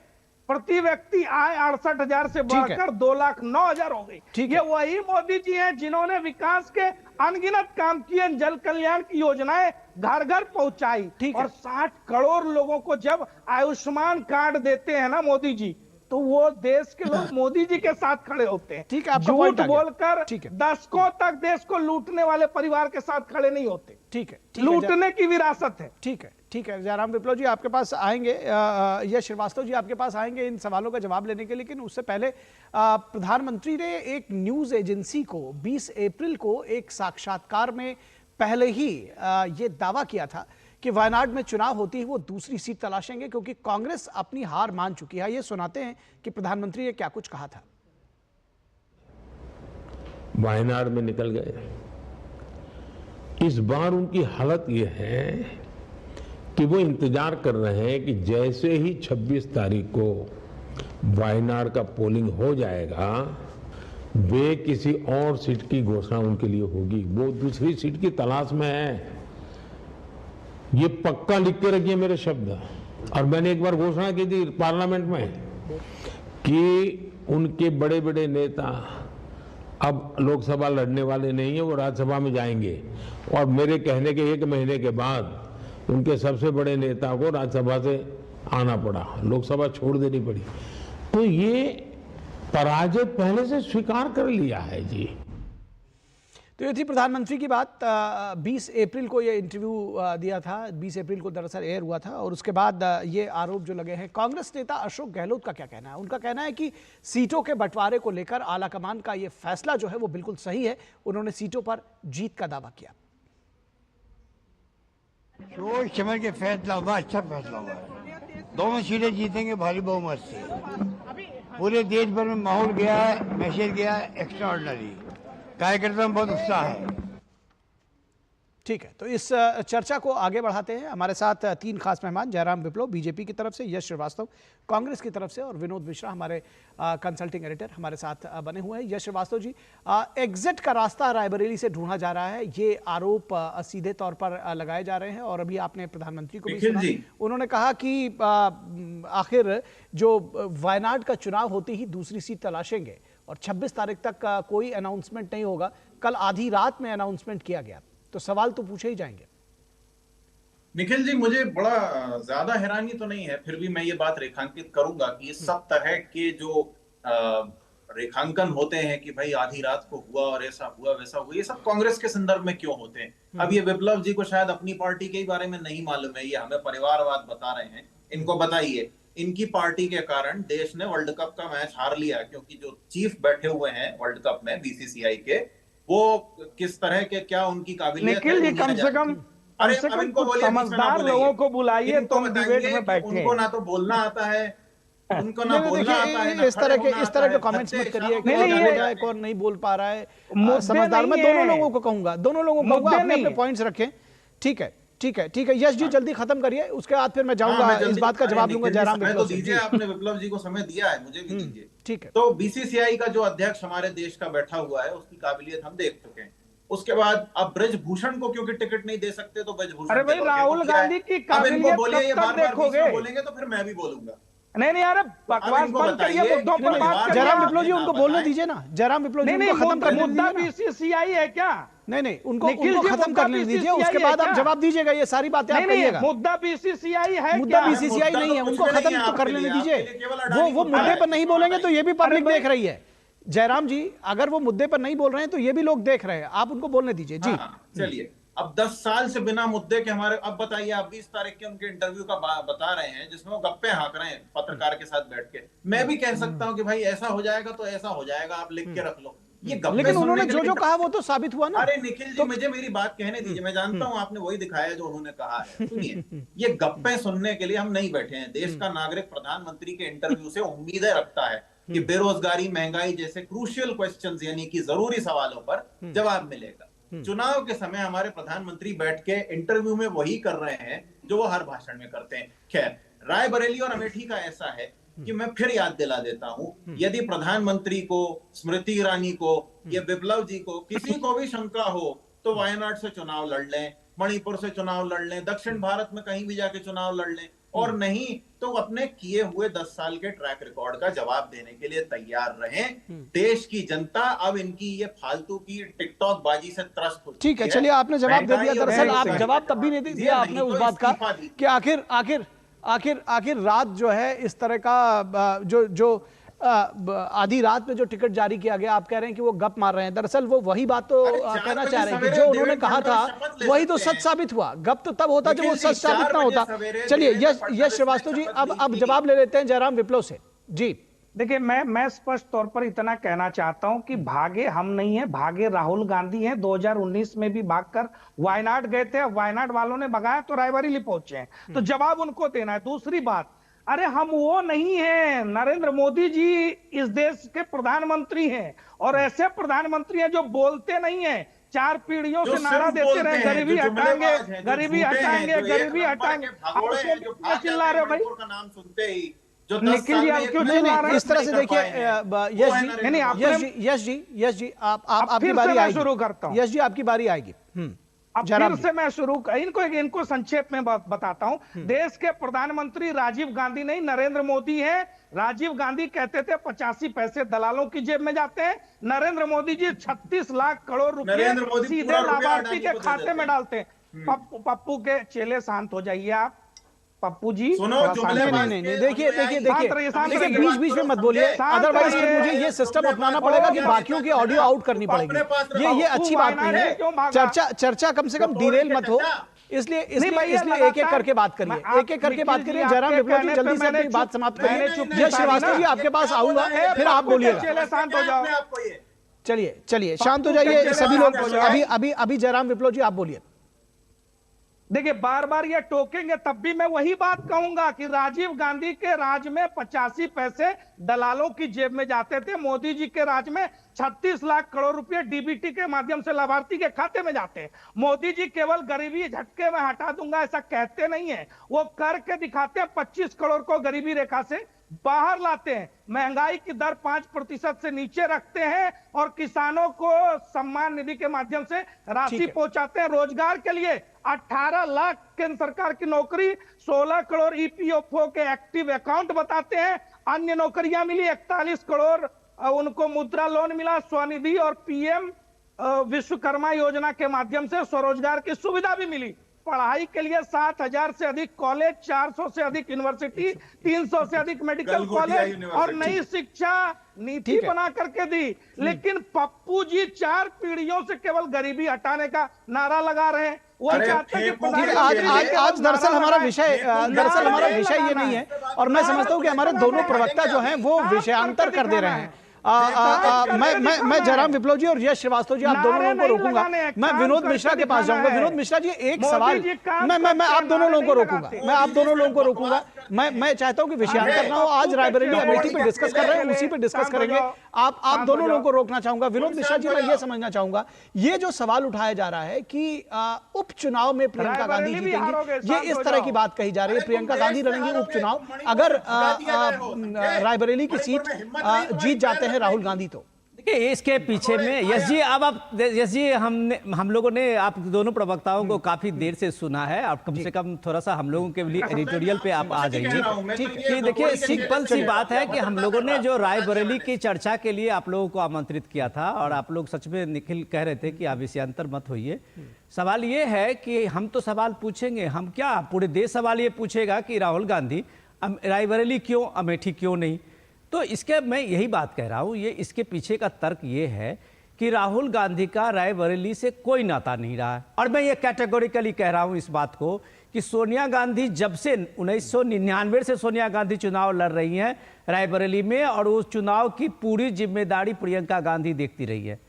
प्रति व्यक्ति आय 68,000 से बढ़कर 2,09,000 हो गई। ये वही मोदी जी हैं जिन्होंने विकास के अनगिनत काम किए, जल कल्याण की योजनाएं घर घर पहुंचाई। और 60 करोड़ लोगों को जब आयुष्मान कार्ड देते हैं ना मोदी जी, तो वो देश के लोग मोदी जी के साथ खड़े होते हैं। ठीक है, झूठ बोलकर दशकों तक देश को लूटने वाले परिवार के साथ खड़े नहीं होते। ठीक है, लूटने की विरासत है। ठीक है, ठीक है। जयराम विप्लव जी आपके पास आएंगे, यश श्रीवास्तव जी आपके पास आएंगे इन सवालों का जवाब लेने के। लेकिन उससे पहले प्रधानमंत्री ने एक न्यूज एजेंसी को 20 अप्रैल को एक साक्षात्कार में पहले ही ये दावा किया था कि वायनाड में चुनाव होती है वो दूसरी सीट तलाशेंगे, क्योंकि कांग्रेस अपनी हार मान चुकी है। ये सुनाते हैं कि प्रधानमंत्री ने क्या कुछ कहा था। वायनाड में निकल गए। इस बार उनकी हालत ये है कि वो इंतजार कर रहे हैं कि जैसे ही 26 तारीख को वायनाड का पोलिंग हो जाएगा, वे किसी और सीट की घोषणा उनके लिए होगी। वो दूसरी सीट की तलाश में है। ये पक्का लिख के रखिए मेरे शब्द। और मैंने एक बार घोषणा की थी पार्लियामेंट में कि उनके बड़े बड़े नेता अब लोकसभा लड़ने वाले नहीं है, वो राज्यसभा में जाएंगे। और मेरे कहने के 1 महीने के बाद उनके सबसे बड़े नेता को राज्यसभा से आना पड़ा, लोकसभा छोड़ देनी पड़ी। तो ये पराजय पहले से स्वीकार कर लिया है जी। तो ये थी प्रधानमंत्री की बात। 20 अप्रैल को ये इंटरव्यू दिया था, 20 अप्रैल को दरअसल एयर हुआ था और उसके बाद ये आरोप जो लगे हैं। कांग्रेस नेता अशोक गहलोत का क्या कहना है? उनका कहना है कि सीटों के बंटवारे को लेकर आलाकमान का ये फैसला जो है वो बिल्कुल सही है। उन्होंने सीटों पर जीत का दावा किया। सोच समझ के फैसला हुआ, अच्छा फैसला हुआ है। दोनों सीटें जीतेंगे भारी बहुमत से। पूरे देश भर में माहौल गया है, मैसेज गया है एक्स्ट्रा ऑर्डिनरी। कार्यकर्ता में बहुत उत्साह है। ठीक है, तो इस चर्चा को आगे बढ़ाते हैं। हमारे साथ 3 खास मेहमान, जयराम विप्लव बीजेपी की तरफ से, यश श्रीवास्तव कांग्रेस की तरफ से और विनोद मिश्रा हमारे कंसल्टिंग एडिटर हमारे साथ बने हुए हैं। यश श्रीवास्तव जी, एग्जिट का रास्ता रायबरेली से ढूंढा जा रहा है, ये आरोप सीधे तौर पर लगाए जा रहे हैं और अभी आपने प्रधानमंत्री को भी सुना, उन्होंने कहा कि आखिर जो वायनाड का चुनाव होते ही दूसरी सीट तलाशेंगे और 26 तारीख तक का कोई अनाउंसमेंट नहीं होगा। कल आधी रात में अनाउंसमेंट किया गया, तो सवाल तो पूछे ही जाएंगे। निखिल जी, मुझे बड़ा ज्यादा हैरानी तो नहीं है, फिर भी मैं ये बात रेखांकित करूंगा कि सब तरह के जो रेखांकन होते हैं कि भाई आधी रात को हुआ और ऐसा हुआ वैसा हुआ, ये सब कांग्रेस के संदर्भ में क्यों होते हैं? अब ये विप्लव जी को शायद अपनी पार्टी के बारे में नहीं मालूम है, ये हमें परिवारवाद बता रहे हैं। इनको बताइए, इनकी पार्टी के कारण देश ने वर्ल्ड कप का मैच हार लिया, क्योंकि जो चीफ बैठे हुए हैं वर्ल्ड कप में बीसीसीआई के, वो किस तरह के, क्या उनकी काबिलियत है? निखिल जी, कम से कम कुछ समझदार लोगों को बुलाइए, तुम डिबेट में बैठे। उनको ना तो बोलना आता है, उनको ना बोलना आता है। इस तरह के कमेंट्स मत करिए, कौन बोल रहा है कौन नहीं बोल पा रहा है। समझदार, मैं दोनों लोगों को कहूंगा, दोनों लोगों को अपने पॉइंट्स रखें। ठीक है, ठीक है, ठीक है। यश जी जल्दी खत्म करिए, उसके बाद फिर मैं जाऊंगा, इस बात का जवाब दूंगा जयराम विप्लव से। दीजिए, आपने विप्लव जी को समय दिया है, मुझे भी दीजिए। ठीक है। तो बीसीसीआई का जो अध्यक्ष हमारे देश का बैठा हुआ है, उसकी काबिलियत हम देख चुके हैं। उसके बाद अब ब्रजभूषण को क्योंकि टिकट नहीं दे सकते, तो ब्रजभूषण, अरे भाई राहुल गांधी की काबिलियत कब तक देखोगे? बोलेंगे तो फिर मैं भी बोलूंगा। नहीं अरे बकवास बंद करिए, मुद्दों पर बात करिए। जयराम विप्लव जी उनको बोलने दीजिए ना, जयराम विप्लव जी उनको खत्म कर लीजिए। मुद्दा बीसीसीआई है क्या? नहीं, उनको खत्म कर दीजिए, उसके बाद आप जवाब दीजिएगा। ये सारी बातें आप कहिएगा। मुद्दा बीसीसीआई है, मुद्दा बीसीसीआई नहीं है, उनको खत्म तो कर लेने दीजिए। वो मुद्दे पर नहीं बोलेंगे तो ये भी पब्लिक देख रही है। जयराम जी, अगर वो मुद्दे पर नहीं बोल रहे हैं तो ये भी लोग देख रहे हैं, आप उनको बोलने दीजिए। जी चलिए, अब 10 साल से बिना मुद्दे के हमारे, अब बताइए, आप 20 तारीख के उनके इंटरव्यू का बता रहे हैं जिसमें वो गप्पे हाँक रहे हैं पत्रकार के साथ बैठ के। मैं भी कह सकता हूं कि भाई ऐसा हो जाएगा तो ऐसा हो जाएगा, आप लिख के रख लो। ये गप्पे, लेकिन उन्होंने जो कहा वो तो साबित हुआ ना। अरे निखिल जी, मुझे मेरी बात कहने दीजिए, मैं जानता हूं आपने वही दिखाया जो उन्होंने कहा है। सुनिए, ये गप्पे सुनने के लिए हम नहीं बैठे हैं। देश का नागरिक प्रधानमंत्री के इंटरव्यू से उम्मीदें रखता है कि बेरोजगारी, महंगाई जैसे क्रूशियल क्वेश्चंस, यानी कि जरूरी सवालों पर जवाब मिलेगा। चुनाव के समय हमारे प्रधानमंत्री बैठ के इंटरव्यू में वही कर रहे हैं जो वो हर भाषण में करते हैं। खैर, रायबरेली और अमेठी का ऐसा है कि मैं फिर याद दिला देता हूं, यदि प्रधानमंत्री को, स्मृति ईरानी को या विप्लव जी को किसी को भी शंका हो तो वायनाड से चुनाव लड़ लें, मणिपुर से चुनाव लड़ लें, दक्षिण भारत में कहीं भी जाके चुनाव लड़ लें, और नहीं तो अपने किए हुए 10 साल के ट्रैक रिकॉर्ड का जवाब देने के लिए तैयार रहें। देश की जनता अब इनकी ये फालतू की टिकटॉक बाजी से त्रस्त हो चुकी है। ठीक है, चलिए, आपने जवाब दे दिया। दरअसल आप जवाब तब भी नहीं दिया आपने उस बात का कि आखिर रात जो है इस तरह का जो आधी रात में जो टिकट जारी किया गया, आप कह रहे हैं कि वो गप मार रहे हैं। दरअसल वो वही बात तो कहना चाह रहे हैं कि जो उन्होंने कहा था वही तो सच साबित हुआ। गप तो तब होता जब वो सच साबित ना होता। चलिए, यश श्रीवास्तव जी, अब जवाब ले लेते हैं जयराम विप्लव से। जी देखिए, मैं स्पष्ट तौर पर इतना कहना चाहता हूं कि भागे हम नहीं है, भागे राहुल गांधी हैं। 2019 में भी भागकर वायनाड गए थे, वायनाड वालों ने भगाया तो रायबरेली पहुंचे हैं, तो जवाब उनको देना है। दूसरी बात, अरे हम वो नहीं हैं, नरेंद्र मोदी जी इस देश के प्रधानमंत्री हैं, और ऐसे प्रधानमंत्री हैं जो बोलते नहीं हैं, 4 पीढ़ियों से नारा देते रहे गरीबी हटाएंगे, गरीबी हटाएंगे, गरीबी हटाएंगे। चिल्ला रहे भाई, नाम सुनते ही निखिल जी, आप क्यों चिल्ला रहे हैं? इस तरह से देखिए यश जी आपकी बारी आएगी। शुरू करता हूँ, यश जी आपकी बारी आएगी। अब फिर से मैं शुरू इनको संक्षेप में बताता हूं। देश के प्रधानमंत्री राजीव गांधी नहीं, नरेंद्र मोदी हैं। राजीव गांधी कहते थे 85 पैसे दलालों की जेब में जाते हैं। नरेंद्र मोदी जी 36 लाख करोड़ रुपए सीधे लाभार्थी के खाते में डालते हैं। पप्पू के चेले, शांत हो जाइए आप। पप्पू जी सुनो, नहीं, देखिए बीच बीच में मत बोलिए, अदरवाइज फिर मुझे ये सिस्टम अपनाना पड़ेगा कि बाकियों की ऑडियो आउट करनी पड़ेगी। ये अच्छी बात नहीं है। चर्चा कम से कम डिरेल मत हो, इसलिए एक एक करके बात करिए, एक एक करके बात करिए। जयराम विप्लव जी जल्दी से अपनी बात समाप्त करिए। यश श्रीवास्तव जी आपके पास आऊंगा, फिर आप बोलिएगा। शांत हो जाओ, चलिए शांत हो जाइए सभी लोग। अभी जयराम विप्लव जी आप बोलिए। देखिए बार बार ये टोकेंगे तब भी मैं वही बात कहूंगा कि राजीव गांधी के राज में 85 पैसे दलालों की जेब में जाते थे, मोदी जी के राज में 36 लाख करोड़ रुपए डीबीटी के माध्यम से लाभार्थी के खाते में जाते हैं। मोदी जी केवल गरीबी झटके में हटा दूंगा ऐसा कहते नहीं है, वो करके दिखाते हैं। 25 करोड़ को गरीबी रेखा से बाहर लाते हैं, महंगाई की दर 5% से नीचे रखते हैं और किसानों को सम्मान निधि के माध्यम से राशि पहुंचाते हैं। रोजगार के लिए 18 लाख केंद्र सरकार की नौकरी, 16 करोड़ ईपीएफओ के एक्टिव अकाउंट बताते हैं। अन्य नौकरियां मिली, 41 करोड़ उनको मुद्रा लोन मिला, स्वनिधि और पीएम विश्वकर्मा योजना के माध्यम से स्वरोजगार की सुविधा भी मिली। पढ़ाई के लिए 7,000 से अधिक कॉलेज, 400 से अधिक यूनिवर्सिटी, 300 से अधिक मेडिकल कॉलेज और नई शिक्षा नीति बना करके दी। लेकिन पप्पू जी 4 पीढ़ियों से केवल गरीबी हटाने का नारा लगा रहे हैं। वो चाहते हैं कि आज दरअसल हमारा विषय ये नहीं है, और मैं समझता हूँ कि हमारे दोनों प्रवक्ता जो हैं वो विषयांतर कर दे रहे हैं। मैं जयराम विप्लव जी और यश श्रीवास्तव जी आप दोनों लोगों को रोकूंगा। मैं विनोद मिश्रा के पास जाऊंगा। विनोद मिश्रा जी एक सवाल, मैं आप दोनों लोगों को रोकूंगा। मैं चाहता हूं कि विषयांतर ना हो। आज रायबरेली अमेठी पे डिस्कस कर रहे हैं, उसी पे डिस्कस करेंगे। आप दोनों लोगों को रोकना चाहूंगा। विनोद मिश्रा जी मैं ये समझना चाहूंगा, ये जो सवाल उठाया जा रहा है कि उपचुनाव में प्रियंका गांधी जीतेंगी, ये इस तरह की बात कही जा रही है। प्रियंका गांधी लड़ेंगी उपचुनाव, अगर रायबरेली की सीट जीत जाते हैं राहुल गांधी तो। देखिए इसके पीछे में यश जी हम लोगों ने आप दोनों प्रवक्ताओं को काफी देर से सुना है। आप कम से कम थोड़ा सा हम लोगों के लिए एडिटोरियल पे आप आ जाइए। ठीक है, देखिए सिंपल सी बात है कि हम लोगों ने जो रायबरेली की चर्चा के लिए आप लोगों को आमंत्रित किया था, और आप लोग सच में निखिल कह रहे थे कि आप विषयांतर मत होइए। सवाल ये है कि हम तो सवाल पूछेंगे, हम क्या पूरे देश सवाल ये पूछेगा कि राहुल गांधी रायबरेली क्यों, अमेठी क्यों नहीं। तो इसके मैं यही बात कह रहा हूँ, ये इसके पीछे का तर्क ये है कि राहुल गांधी का रायबरेली से कोई नाता नहीं रहा है। और मैं ये कैटेगोरिकली कह रहा हूँ इस बात को कि सोनिया गांधी जब से 1999 से सोनिया गांधी चुनाव लड़ रही हैं रायबरेली में, और उस चुनाव की पूरी जिम्मेदारी प्रियंका गांधी देखती रही है।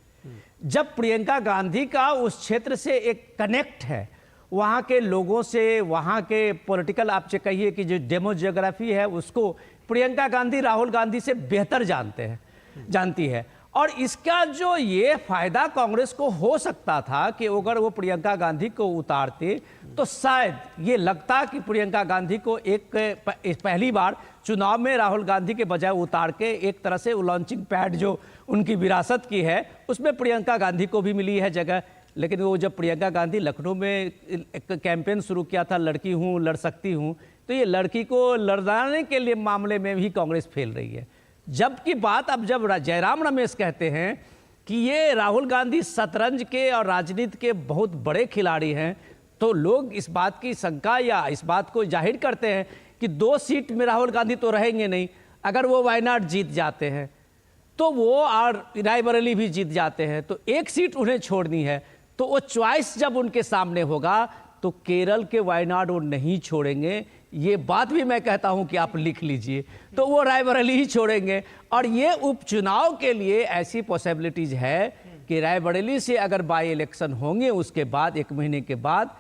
जब प्रियंका गांधी का उस क्षेत्र से एक कनेक्ट है, वहाँ के लोगों से, वहाँ के पॉलिटिकल आप कहिए कि जो डेमोजियोग्राफी है उसको प्रियंका गांधी राहुल गांधी से बेहतर जानती है। और इसका जो ये फायदा कांग्रेस को हो सकता था कि अगर वो प्रियंका गांधी को उतारते तो शायद ये लगता कि प्रियंका गांधी को पहली बार चुनाव में राहुल गांधी के बजाय उतार के एक तरह से लॉन्चिंग पैड जो उनकी विरासत की है उसमें प्रियंका गांधी को भी मिली है जगह। लेकिन वो जब प्रियंका गांधी लखनऊ में एक कैंपेन शुरू किया था, लड़की हूँ लड़ सकती हूँ, तो ये लड़की को लड़ाने के लिए मामले में भी कांग्रेस फेल रही है। जबकि बात अब जब जयराम रमेश कहते हैं कि ये राहुल गांधी शतरंज के और राजनीति के बहुत बड़े खिलाड़ी हैं, तो लोग इस बात की शंका या इस बात को जाहिर करते हैं कि 2 सीट में राहुल गांधी तो रहेंगे नहीं। अगर वो वायनाड जीत जाते हैं तो वो और रायबरेली भी जीत जाते हैं तो 1 सीट उन्हें छोड़नी है। तो वो चॉइस जब उनके सामने होगा तो केरल के वायनाड वो नहीं छोड़ेंगे। ये बात भी मैं कहता हूं कि आप लिख लीजिए, तो वो रायबरेली ही छोड़ेंगे। और ये उपचुनाव के लिए ऐसी पॉसिबिलिटीज है कि रायबरेली से अगर बाई इलेक्शन होंगे उसके बाद 1 महीने के बाद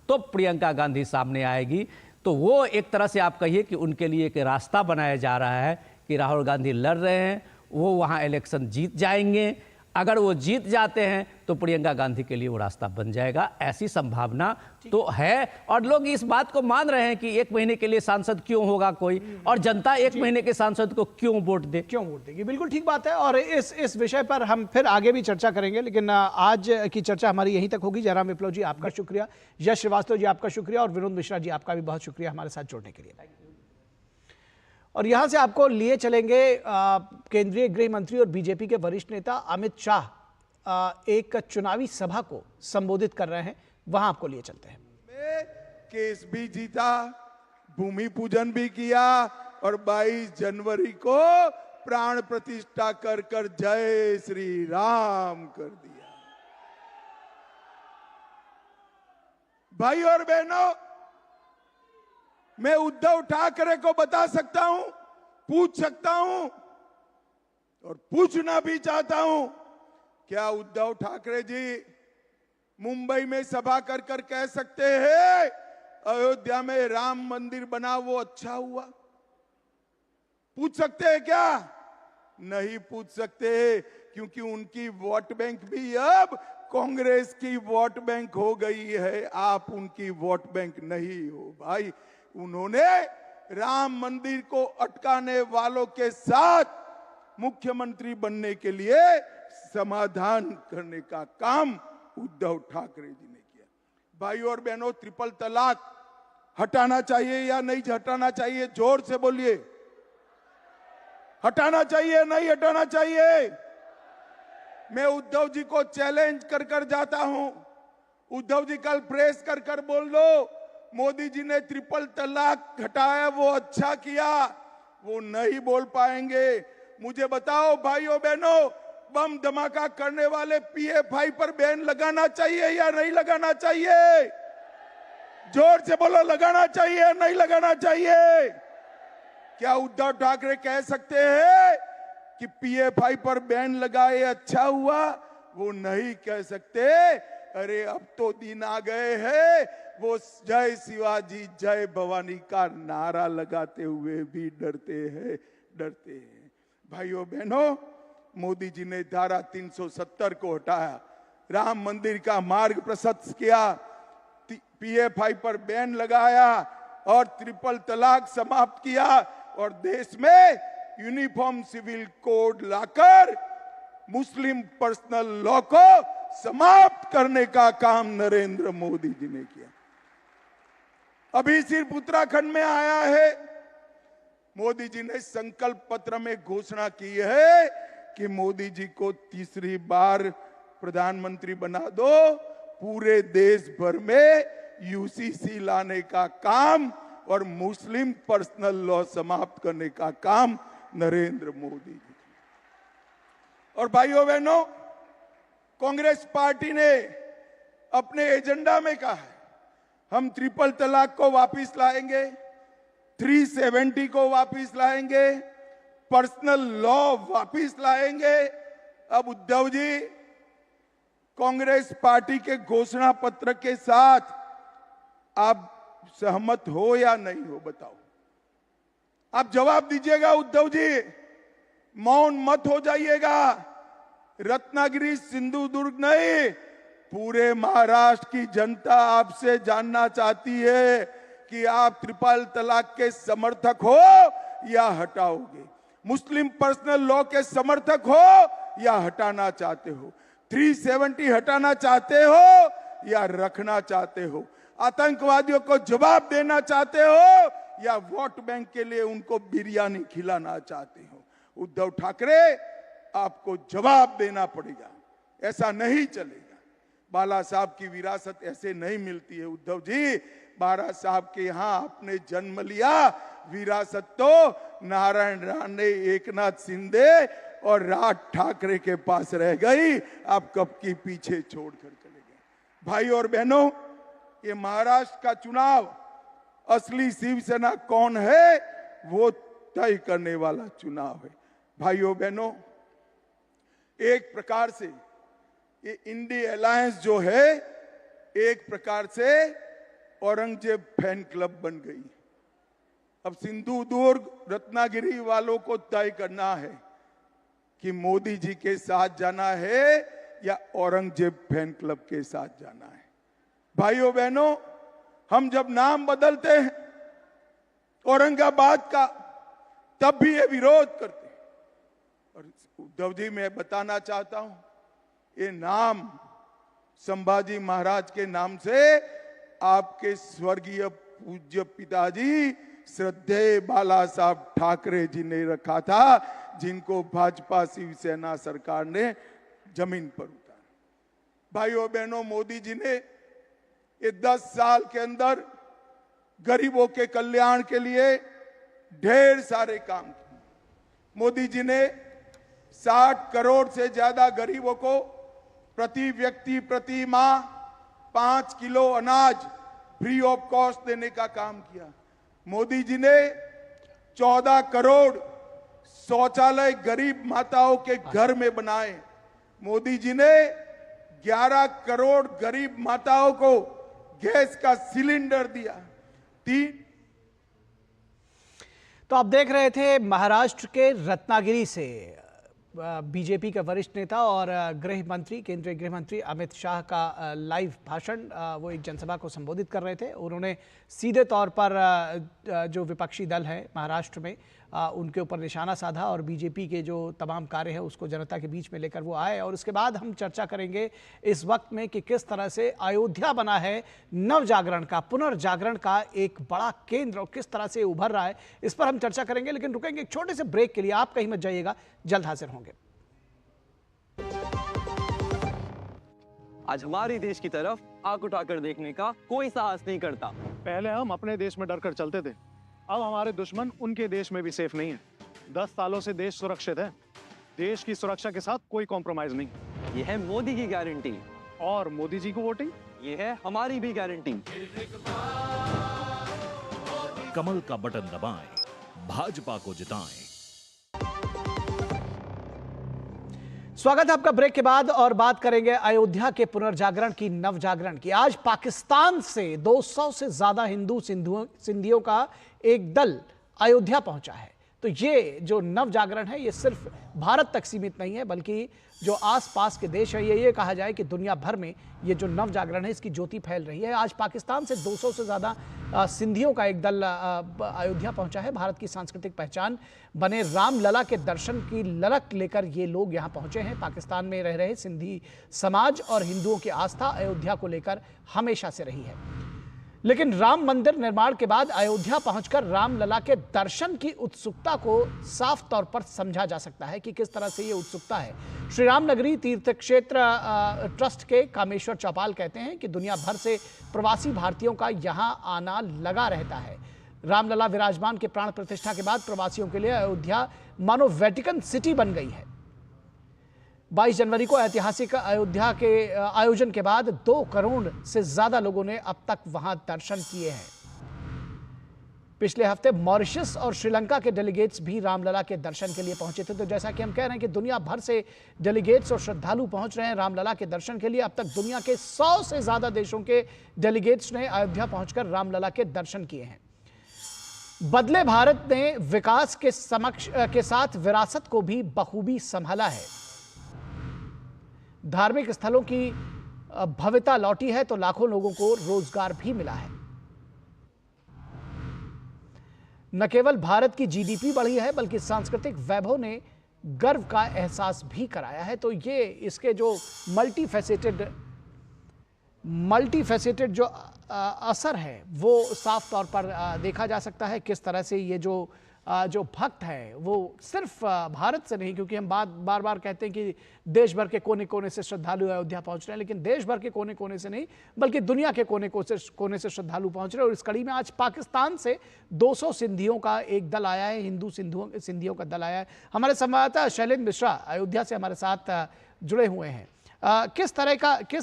तो प्रियंका गांधी सामने आएगी। तो वो एक तरह से आप कहिए कि उनके लिए एक रास्ता बनाया जा रहा है कि राहुल गांधी लड़ रहे हैं, वो वहाँ इलेक्शन जीत जाएंगे। अगर वो जीत जाते हैं तो प्रियंका गांधी के लिए वो रास्ता बन जाएगा, ऐसी संभावना तो है। और लोग इस बात को मान रहे हैं कि 1 महीने के लिए सांसद क्यों होगा कोई, और जनता 1 महीने के सांसद को क्यों वोट देगी। बिल्कुल ठीक बात है, और इस विषय पर हम फिर आगे भी चर्चा करेंगे, लेकिन आज की चर्चा हमारी यहीं तक होगी। जयराम विप्लव जी आपका शुक्रिया, यश श्रीवास्तव जी आपका शुक्रिया, और विनोद मिश्रा जी आपका भी बहुत शुक्रिया हमारे साथ जुड़ने के लिए। और यहां से आपको लिए चलेंगे केंद्रीय गृह मंत्री और बीजेपी के वरिष्ठ नेता अमित शाह एक चुनावी सभा को संबोधित कर रहे हैं, वहां आपको लिए चलते हैं। केस भी जीता, भूमि पूजन भी किया और 22 जनवरी को प्राण प्रतिष्ठा कर कर जय श्री राम कर दिया। भाई और बहनों, मैं उद्धव ठाकरे को बता सकता हूं, पूछ सकता हूं और पूछना भी चाहता हूं, क्या उद्धव ठाकरे जी मुंबई में सभा कर कर कह सकते हैं अयोध्या में राम मंदिर बना वो अच्छा हुआ? पूछ सकते हैं क्या? नहीं पूछ सकते, क्योंकि उनकी वोट बैंक भी अब कांग्रेस की वोट बैंक हो गई है। आप उनकी वोट बैंक नहीं हो भाई। उन्होंने राम मंदिर को अटकाने वालों के साथ मुख्यमंत्री बनने के लिए समाधान करने का काम उद्धव ठाकरे जी ने किया। भाई और बहनों, ट्रिपल तलाक हटाना चाहिए या नहीं हटाना चाहिए? जोर से बोलिए। हटाना चाहिए नहीं हटाना चाहिए? मैं उद्धव जी को चैलेंज कर कर जाता हूं। उद्धव जी कल प्रेस कर कर बोल दो मोदी जी ने ट्रिपल तलाक हटाया वो अच्छा किया। वो नहीं बोल पाएंगे। मुझे बताओ भाइयों बहनों, बम धमाका करने वाले PFI पर बैन लगाना चाहिए या नहीं लगाना चाहिए? जोर से बोलो, लगाना चाहिए नहीं लगाना चाहिए? क्या उद्धव ठाकरे कह सकते हैं कि PFI पर बैन लगाए अच्छा हुआ? वो नहीं कह सकते। अरे अब तो दिन आ गए हैं वो जय शिवाजी जय भवानी का नारा लगाते हुए भी डरते हैं। भाइयों बहनों, मोदी जी ने धारा 370 को हटाया, राम मंदिर का मार्ग प्रशस्त किया, PFI पर बैन लगाया और ट्रिपल तलाक समाप्त किया और देश में यूनिफॉर्म सिविल कोड लाकर मुस्लिम पर्सनल लॉ को समाप्त करने का काम नरेंद्र मोदी जी ने किया। अभी सिर्फ उत्तराखंड में आया है, मोदी जी ने संकल्प पत्र में घोषणा की है कि मोदी जी को तीसरी बार प्रधानमंत्री बना दो, पूरे देश भर में UCC लाने का काम और मुस्लिम पर्सनल लॉ समाप्त करने का काम नरेंद्र मोदी जी। और भाइयों बहनों, कांग्रेस पार्टी ने अपने एजेंडा में कहा है हम ट्रिपल तलाक को वापस लाएंगे, 370 को वापस लाएंगे, पर्सनल लॉ वापस लाएंगे। अब उद्धव जी, कांग्रेस पार्टी के घोषणा पत्र के साथ आप सहमत हो या नहीं हो? बताओ, आप जवाब दीजिएगा उद्धव जी, मौन मत हो जाइएगा। रत्नागिरी सिंधुदुर्ग नहीं, पूरे महाराष्ट्र की जनता आपसे जानना चाहती है कि आप ट्रिपल तलाक के समर्थक हो या हटाओगे? मुस्लिम पर्सनल लॉ के समर्थक हो या हटाना चाहते हो? 370 हटाना चाहते हो या रखना चाहते हो? आतंकवादियों को जवाब देना चाहते हो या वोट बैंक के लिए उनको बिरयानी खिलाना चाहते हो? उद्धव ठाकरे, आपको जवाब देना पड़ेगा। ऐसा नहीं चलेगा। बाला साहब की विरासत ऐसे नहीं मिलती है उद्धव जी। बाला साहब के यहां आपने जन्म लिया, विरासत तो नारायण राणे, एकनाथ शिंदे और राज ठाकरे के पास रह गई। आप कब की पीछे छोड़कर चले गए। भाई और बहनों, ये महाराष्ट्र का चुनाव असली शिवसेना कौन है वो तय करने वाला चुनाव है। भाइयों बहनों, एक प्रकार से ये इंडी अलायंस जो है एक प्रकार से औरंगजेब फैन क्लब बन गई। अब सिंधुदुर्ग, रत्नागिरी वालों को तय करना है कि मोदी जी के साथ जाना है या औरंगजेब फैन क्लब के साथ जाना है। भाइयों बहनों, हम जब नाम बदलते हैं औरंगाबाद का, तब भी ये विरोध करते हैं। और उद्धव जी, मैं बताना चाहता हूं, ये नाम संभाजी महाराज के नाम से आपके स्वर्गीय पूज्य पिताजी श्रद्धेय बाला साहब ठाकरे जी ने रखा था, जिनको भाजपा शिवसेना सरकार ने जमीन पर उतारा। भाइयों बहनों, मोदी जी ने ये 10 साल के अंदर गरीबों के कल्याण के लिए ढेर सारे काम किए। मोदी जी ने 60 करोड़ से ज्यादा गरीबों को प्रति व्यक्ति प्रति माह 5 किलो अनाज फ्री ऑफ कॉस्ट देने का काम किया। मोदी जी ने 14 करोड़ शौचालय गरीब माताओं के घर में बनाए। मोदी जी ने 11 करोड़ गरीब माताओं को गैस का सिलेंडर दिया। तो आप देख रहे थे महाराष्ट्र के रत्नागिरी से बीजेपी के वरिष्ठ नेता और गृह मंत्री, केंद्रीय गृह मंत्री अमित शाह का लाइव भाषण। वो एक जनसभा को संबोधित कर रहे थे। उन्होंने सीधे तौर पर जो विपक्षी दल है महाराष्ट्र में उनके ऊपर निशाना साधा और बीजेपी के जो तमाम कार्य हैं उसको जनता के बीच में लेकर वो आए। और उसके बाद हम चर्चा करेंगे इस वक्त में कि किस तरह से अयोध्या बना है नव जागरण का, पुनर्जागरण का एक बड़ा केंद्र और किस तरह से उभर रहा है, इस पर हम चर्चा करेंगे। लेकिन रुकेंगे एक छोटे से ब्रेक के लिए। आप कहीं मत जाइएगा, जल्द हाजिर होंगे। आज हमारे देश की तरफ आंख उठाकर देखने का कोई साहस नहीं करता। पहले हम अपने देश में डरकर चलते थे, अब हमारे दुश्मन उनके देश में भी सेफ नहीं है। 10 सालों से देश सुरक्षित है। देश की सुरक्षा के साथ कोई कॉम्प्रोमाइज नहीं। ये है मोदी की गारंटी। और मोदी जी को वोटिंग, ये है हमारी भी गारंटी। कमल का बटन दबाएं, भाजपा को जिताएं। स्वागत है आपका ब्रेक के बाद और बात करेंगे अयोध्या के पुनर्जागरण की, नव जागरण की। आज पाकिस्तान से 200 से ज्यादा हिंदू सिंधियों का एक दल अयोध्या पहुंचा है। तो ये जो नव जागरण है ये सिर्फ भारत तक सीमित नहीं है, बल्कि जो आसपास के देश है, ये कहा जाए कि दुनिया भर में ये जो नव जागरण है इसकी ज्योति फैल रही है। आज पाकिस्तान से 200 से ज़्यादा सिंधियों का एक दल अयोध्या पहुंचा है। भारत की सांस्कृतिक पहचान बने रामलला के दर्शन की ललक लेकर ये लोग यहाँ पहुंचे हैं। पाकिस्तान में रह रहे सिंधी समाज और हिंदुओं की आस्था अयोध्या को लेकर हमेशा से रही है। लेकिन राम मंदिर निर्माण के बाद अयोध्या पहुंचकर रामलला के दर्शन की उत्सुकता को साफ तौर पर समझा जा सकता है कि किस तरह से ये उत्सुकता है। श्री राम नगरी तीर्थ क्षेत्र ट्रस्ट के कामेश्वर चौपाल कहते हैं कि दुनिया भर से प्रवासी भारतीयों का यहां आना लगा रहता है। रामलला विराजमान के प्राण प्रतिष्ठा के बाद प्रवासियों के लिए अयोध्या मानो वेटिकन सिटी बन गई है। 22 जनवरी को ऐतिहासिक अयोध्या के आयोजन के बाद 2 करोड़ से ज्यादा लोगों ने अब तक वहां दर्शन किए हैं। पिछले हफ्ते मॉरिशस और श्रीलंका के डेलीगेट्स भी रामलला के दर्शन के लिए पहुंचे थे। तो जैसा कि हम कह रहे हैं कि दुनिया भर से डेलीगेट्स और श्रद्धालु पहुंच रहे हैं रामलला के दर्शन के लिए। अब तक दुनिया के 100 से ज्यादा देशों के डेलीगेट्स ने अयोध्या पहुंचकर रामलला के दर्शन किए हैं। बदले भारत ने विकास के साथ विरासत को भी बखूबी संभाला है। धार्मिक स्थलों की भव्यता लौटी है तो लाखों लोगों को रोजगार भी मिला है। न केवल भारत की जीडीपी बढ़ी है बल्कि सांस्कृतिक वैभव ने गर्व का एहसास भी कराया है। तो ये इसके जो मल्टीफेसेटेड जो असर है वो साफ तौर पर देखा जा सकता है। किस तरह से ये जो भक्त हैं वो सिर्फ भारत से नहीं, क्योंकि हम बार बार कहते हैं कि देश भर के कोने कोने से श्रद्धालु अयोध्या पहुंच रहे हैं, लेकिन देश भर के कोने कोने से नहीं बल्कि दुनिया के कोने से श्रद्धालु पहुंच रहे हैं। और इस कड़ी में आज पाकिस्तान से 200 सिंधियों का एक दल आया है, हिंदू सिंधियों का दल आया है। हमारे संवाददाता शैलेंद्र मिश्रा अयोध्या से हमारे साथ जुड़े हुए हैं। किस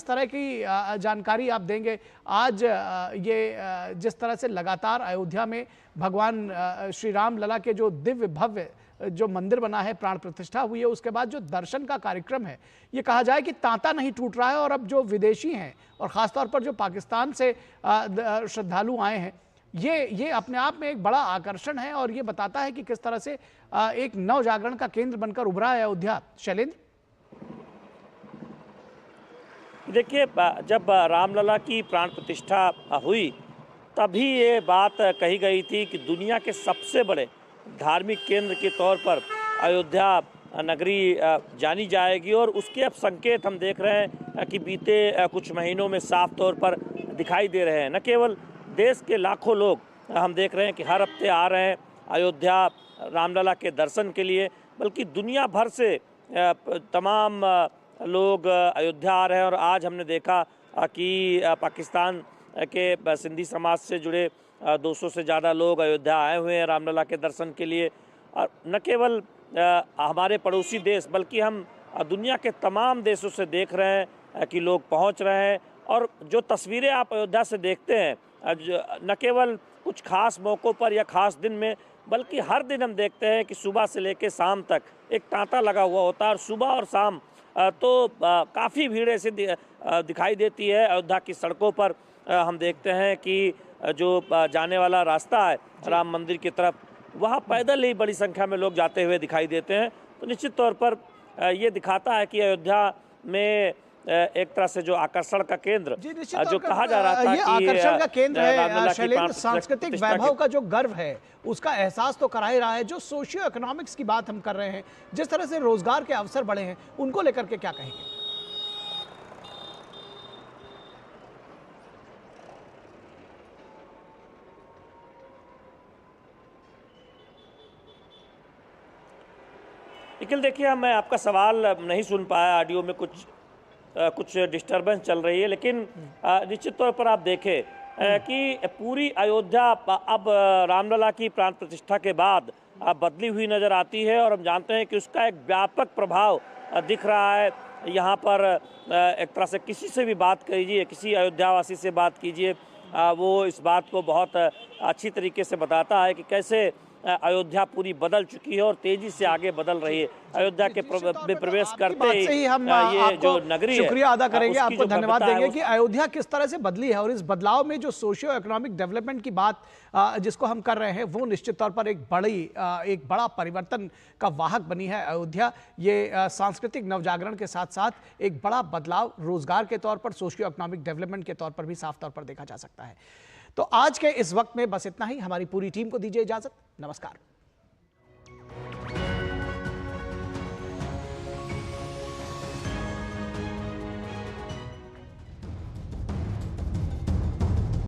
तरह की जानकारी आप देंगे आज ये जिस तरह से लगातार अयोध्या में भगवान श्री राम लला के जो दिव्य भव्य जो मंदिर बना है, प्राण प्रतिष्ठा हुई है, उसके बाद जो दर्शन का कार्यक्रम है ये कहा जाए कि तांता नहीं टूट रहा है। और अब जो विदेशी हैं और ख़ासतौर पर जो पाकिस्तान से श्रद्धालु आए हैं ये अपने आप में एक बड़ा आकर्षण है और ये बताता है कि किस तरह से एक नव जागरण का केंद्र बनकर उभरा है अयोध्या। शैलेंद्र, देखिए, जब रामलला की प्राण प्रतिष्ठा हुई तभी ये बात कही गई थी कि दुनिया के सबसे बड़े धार्मिक केंद्र के तौर पर अयोध्या नगरी जानी जाएगी। और उसके अब संकेत हम देख रहे हैं कि बीते कुछ महीनों में साफ तौर पर दिखाई दे रहे हैं। न केवल देश के लाखों लोग हम देख रहे हैं कि हर हफ्ते आ रहे हैं अयोध्या रामलला के दर्शन के लिए, बल्कि दुनिया भर से तमाम लोग अयोध्या आ रहे हैं। और आज हमने देखा कि पाकिस्तान के सिंधी समाज से जुड़े 200 से ज़्यादा लोग अयोध्या आए हुए हैं रामलला के दर्शन के लिए। और न केवल हमारे पड़ोसी देश बल्कि हम दुनिया के तमाम देशों से देख रहे हैं कि लोग पहुंच रहे हैं। और जो तस्वीरें आप अयोध्या से देखते हैं न केवल कुछ खास मौक़ों पर या खास दिन में, बल्कि हर दिन हम देखते हैं कि सुबह से लेकर शाम तक एक तांता लगा हुआ होता है। और सुबह और शाम तो काफ़ी भीड़ ऐसे दिखाई देती है अयोध्या की सड़कों पर। हम देखते हैं कि जो जाने वाला रास्ता है राम मंदिर की तरफ, वहाँ पैदल ही बड़ी संख्या में लोग जाते हुए दिखाई देते हैं। तो निश्चित तौर पर ये दिखाता है कि अयोध्या में एक तरह से जो आकर्षण का केंद्र जो कहा जा रहा था ये कि आकर्षण का केंद्र है शैलेंद्र, सांस्कृतिक वैभव का जो गर्व है उसका एहसास तो करा ही रहा है। जो सोशियो इकोनॉमिक्स की बात हम कर रहे हैं, जिस तरह से रोजगार के अवसर बढ़े हैं, उनको लेकर के क्या कहेंगे? निखिल देखिए, मैं आपका सवाल नहीं सुन पाया, ऑडियो में कुछ डिस्टरबेंस चल रही है। लेकिन निश्चित तौर पर आप देखें कि पूरी अयोध्या अब रामलला की प्राण प्रतिष्ठा के बाद बदली हुई नज़र आती है। और हम जानते हैं कि उसका एक व्यापक प्रभाव दिख रहा है यहाँ पर। एक तरह से किसी से भी बात कीजिए, किसी अयोध्यावासी से बात कीजिए, वो इस बात को बहुत अच्छी तरीके से बताता है कि कैसे अयोध्या पूरी बदल चुकी है और तेजी से आगे बदल रही है। अयोध्या के प्रवेश करते ही हम ये जो नगरी है, शुक्रिया अदा करेंगे, आपको धन्यवाद देंगे कि अयोध्या किस तरह से बदली है। और इस बदलाव में जो सोशियो इकोनॉमिक डेवलपमेंट की बात जिसको हम कर रहे हैं, वो निश्चित तौर पर एक बड़ा परिवर्तन का वाहक बनी है अयोध्या। ये सांस्कृतिक नवजागरण के साथ साथ एक बड़ा बदलाव रोजगार के तौर पर, सोशियो इकोनॉमिक डेवलपमेंट के तौर पर भी साफ तौर पर देखा जा सकता है। तो आज के इस वक्त में बस इतना ही। हमारी पूरी टीम को दीजिए इजाजत। नमस्कार।